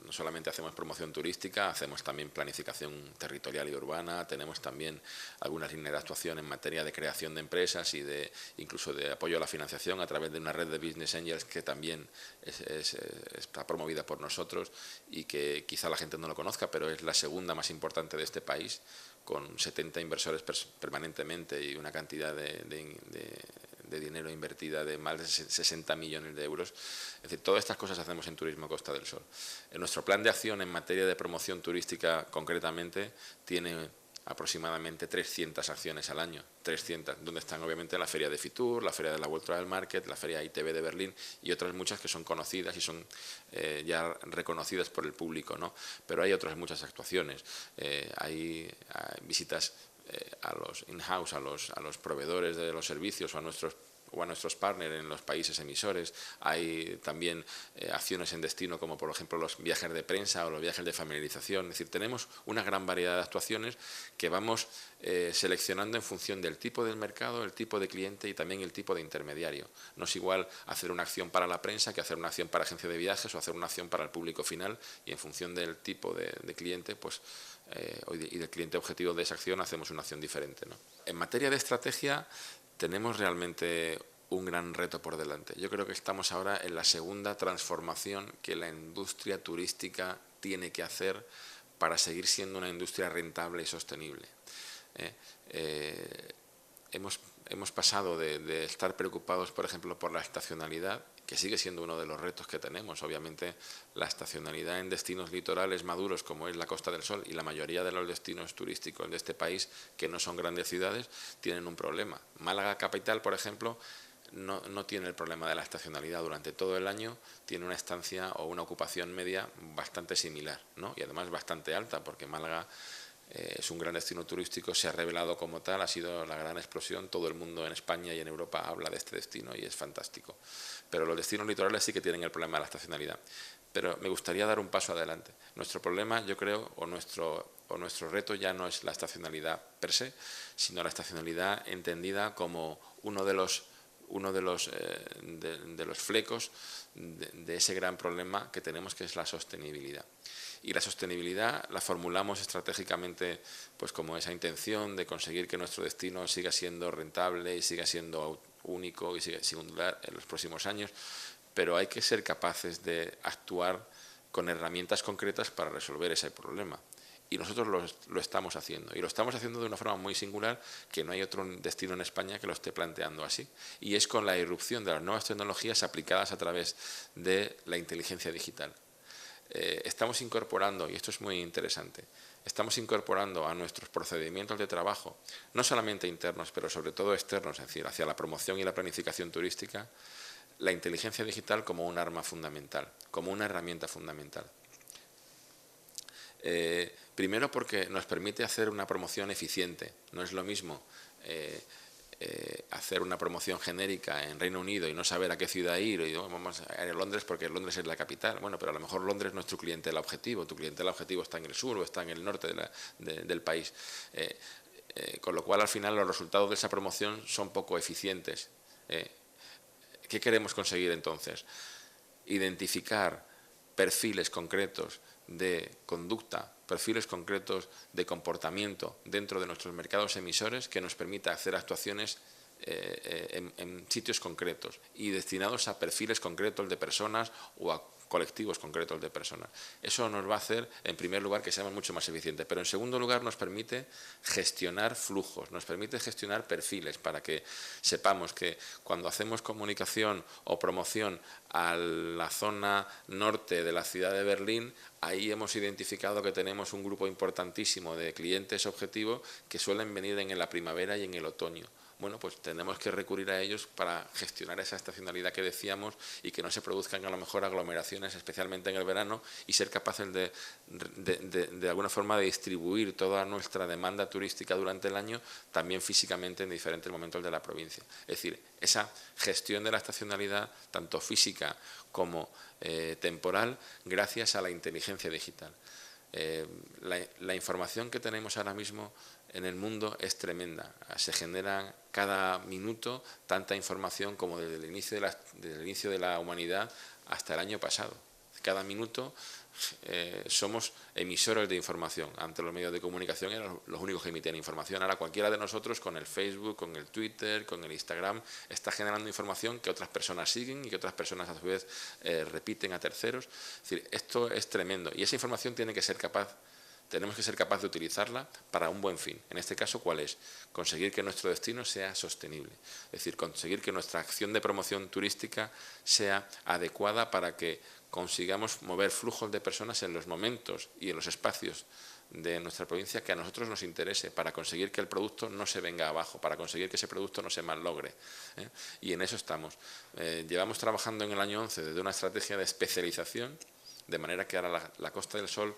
No solamente hacemos promoción turística, hacemos también planificación territorial y urbana, tenemos también algunas líneas de actuación en materia de creación de empresas y incluso de apoyo a la financiación a través de una red de Business Angels que también está promovida por nosotros y que quizá la gente no lo conozca, pero es la segunda más importante de este país, con 70 inversores permanentemente y una cantidad de dinero invertida de más de 60 millones de euros. Es decir, todas estas cosas hacemos en Turismo Costa del Sol. En nuestro plan de acción en materia de promoción turística, concretamente, tiene aproximadamente 300 acciones al año, 300, donde están obviamente la Feria de Fitur, la Feria de la World Travel Market, la Feria ITB de Berlín y otras muchas que son conocidas y son ya reconocidas por el público, ¿no? Pero hay otras muchas actuaciones, hay visitas a los in-house, a los proveedores de los servicios o a nuestros partners en los países emisores. Hay también acciones en destino como por ejemplo los viajes de prensa o los viajes de familiarización. Es decir, tenemos una gran variedad de actuaciones que vamos seleccionando en función del tipo del mercado, el tipo de cliente y también el tipo de intermediario. No es igual hacer una acción para la prensa que hacer una acción para agencia de viajes o hacer una acción para el público final, y en función del tipo de cliente pues y del cliente objetivo de esa acción hacemos una acción diferente, ¿no? En materia de estrategia tenemos realmente un gran reto por delante. Yo creo que estamos ahora en la segunda transformación que la industria turística tiene que hacer para seguir siendo una industria rentable y sostenible. Hemos pasado de estar preocupados, por ejemplo, por la estacionalidad, que sigue siendo uno de los retos que tenemos. Obviamente, la estacionalidad en destinos litorales maduros, como es la Costa del Sol, y la mayoría de los destinos turísticos de este país, que no son grandes ciudades, tienen un problema. Málaga capital, por ejemplo, no tiene el problema de la estacionalidad. Durante todo el año tiene una estancia o una ocupación media bastante similar, ¿no? Y además bastante alta, porque Málaga es un gran destino turístico, se ha revelado como tal, ha sido la gran explosión, todo el mundo en España y en Europa habla de este destino y es fantástico. Pero los destinos litorales sí que tienen el problema de la estacionalidad. Pero me gustaría dar un paso adelante. Nuestro problema, yo creo, o nuestro reto ya no es la estacionalidad per se, sino la estacionalidad entendida como uno de los flecos de ese gran problema que tenemos, que es la sostenibilidad. Y la sostenibilidad la formulamos estratégicamente pues como esa intención de conseguir que nuestro destino siga siendo rentable y siga siendo único y siga singular en los próximos años, pero hay que ser capaces de actuar con herramientas concretas para resolver ese problema. Y nosotros lo estamos haciendo. Y lo estamos haciendo de una forma muy singular, que no hay otro destino en España que lo esté planteando así. Y es con la irrupción de las nuevas tecnologías aplicadas a través de la inteligencia digital. Estamos incorporando, y esto es muy interesante, estamos incorporando a nuestros procedimientos de trabajo, no solamente internos, pero sobre todo externos, es decir, hacia la promoción y la planificación turística, la inteligencia digital como un arma fundamental, como una herramienta fundamental. Primero porque nos permite hacer una promoción eficiente. No es lo mismo hacer una promoción genérica en Reino Unido y no saber a qué ciudad ir, y vamos a ir a Londres porque Londres es la capital. Bueno, pero a lo mejor Londres no es tu clientela objetivo, tu clientela objetivo está en el sur o está en el norte del país. Con lo cual, al final, los resultados de esa promoción son poco eficientes. ¿Qué queremos conseguir entonces? Identificar perfiles concretos de conducta, perfiles concretos de comportamiento dentro de nuestros mercados emisores que nos permita hacer actuaciones en sitios concretos y destinados a perfiles concretos de personas o a colectivos concretos de personas. Eso nos va a hacer, en primer lugar, que seamos mucho más eficientes, pero en segundo lugar nos permite gestionar flujos, nos permite gestionar perfiles para que sepamos que cuando hacemos comunicación o promoción a la zona norte de la ciudad de Berlín, ahí hemos identificado que tenemos un grupo importantísimo de clientes objetivos que suelen venir en la primavera y en el otoño. Bueno, pues tenemos que recurrir a ellos para gestionar esa estacionalidad que decíamos y que no se produzcan a lo mejor aglomeraciones, especialmente en el verano, y ser capaces de alguna forma de distribuir toda nuestra demanda turística durante el año, también físicamente en diferentes momentos de la provincia. Es decir, esa gestión de la estacionalidad, tanto física como temporal, gracias a la inteligencia digital. La información que tenemos ahora mismo en el mundo es tremenda. Se genera cada minuto tanta información como desde el inicio de la humanidad hasta el año pasado. Cada minuto somos emisores de información. Ante los medios de comunicación eran los únicos que emitían información. Ahora cualquiera de nosotros con el Facebook, con el Twitter, con el Instagram, está generando información que otras personas siguen y que otras personas a su vez repiten a terceros. Es decir, esto es tremendo y esa información tenemos que ser capaces de utilizarla para un buen fin. En este caso, ¿cuál es? Conseguir que nuestro destino sea sostenible. Es decir, conseguir que nuestra acción de promoción turística sea adecuada para que consigamos mover flujos de personas en los momentos y en los espacios de nuestra provincia que a nosotros nos interese, para conseguir que el producto no se venga abajo, para conseguir que ese producto no se malogre. Y en eso estamos. Llevamos trabajando en el año 11 desde una estrategia de especialización, de manera que ahora la Costa del Sol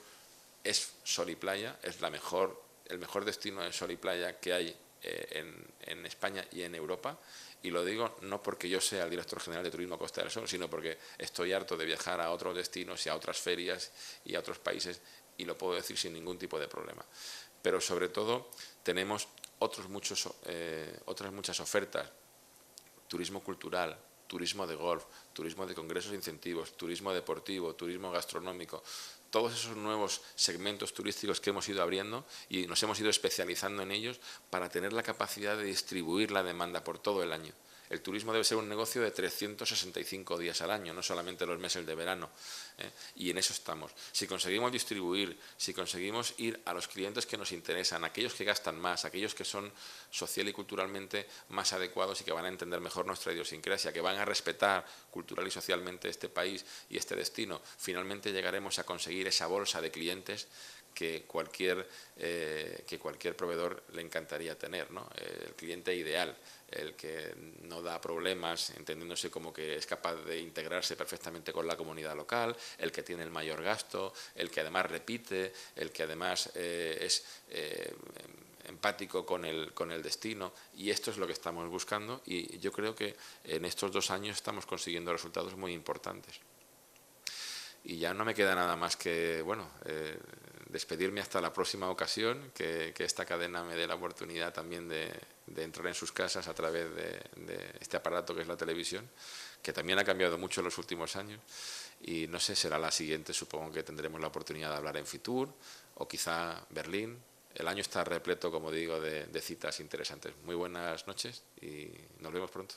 es sol y playa, es el mejor destino de sol y playa que hay en España y en Europa. Y lo digo no porque yo sea el director general de Turismo Costa del Sol, sino porque estoy harto de viajar a otros destinos y a otras ferias y a otros países, y lo puedo decir sin ningún tipo de problema. Pero sobre todo tenemos otras muchas ofertas: turismo cultural, turismo de golf, turismo de congresos e incentivos, turismo deportivo, turismo gastronómico. Todos esos nuevos segmentos turísticos que hemos ido abriendo y nos hemos ido especializando en ellos para tener la capacidad de distribuir la demanda por todo el año. El turismo debe ser un negocio de 365 días al año, no solamente los meses de verano. Y en eso estamos. Si conseguimos distribuir, si conseguimos ir a los clientes que nos interesan, aquellos que gastan más, aquellos que son social y culturalmente más adecuados y que van a entender mejor nuestra idiosincrasia, que van a respetar cultural y socialmente este país y este destino, finalmente llegaremos a conseguir esa bolsa de clientes que cualquier proveedor le encantaría tener, ¿no? El cliente ideal, el que no da problemas, entendiéndose como que es capaz de integrarse perfectamente con la comunidad local, el que tiene el mayor gasto, el que además repite, el que además es empático con el destino, y esto es lo que estamos buscando, y yo creo que en estos 2 años estamos consiguiendo resultados muy importantes. Y ya no me queda nada más que, despedirme hasta la próxima ocasión, que esta cadena me dé la oportunidad también de entrar en sus casas a través de este aparato que es la televisión, que también ha cambiado mucho en los últimos años, y no sé, será la siguiente, supongo que tendremos la oportunidad de hablar en Fitur, o quizá Berlín. El año está repleto, como digo, de citas interesantes. Muy buenas noches y nos vemos pronto.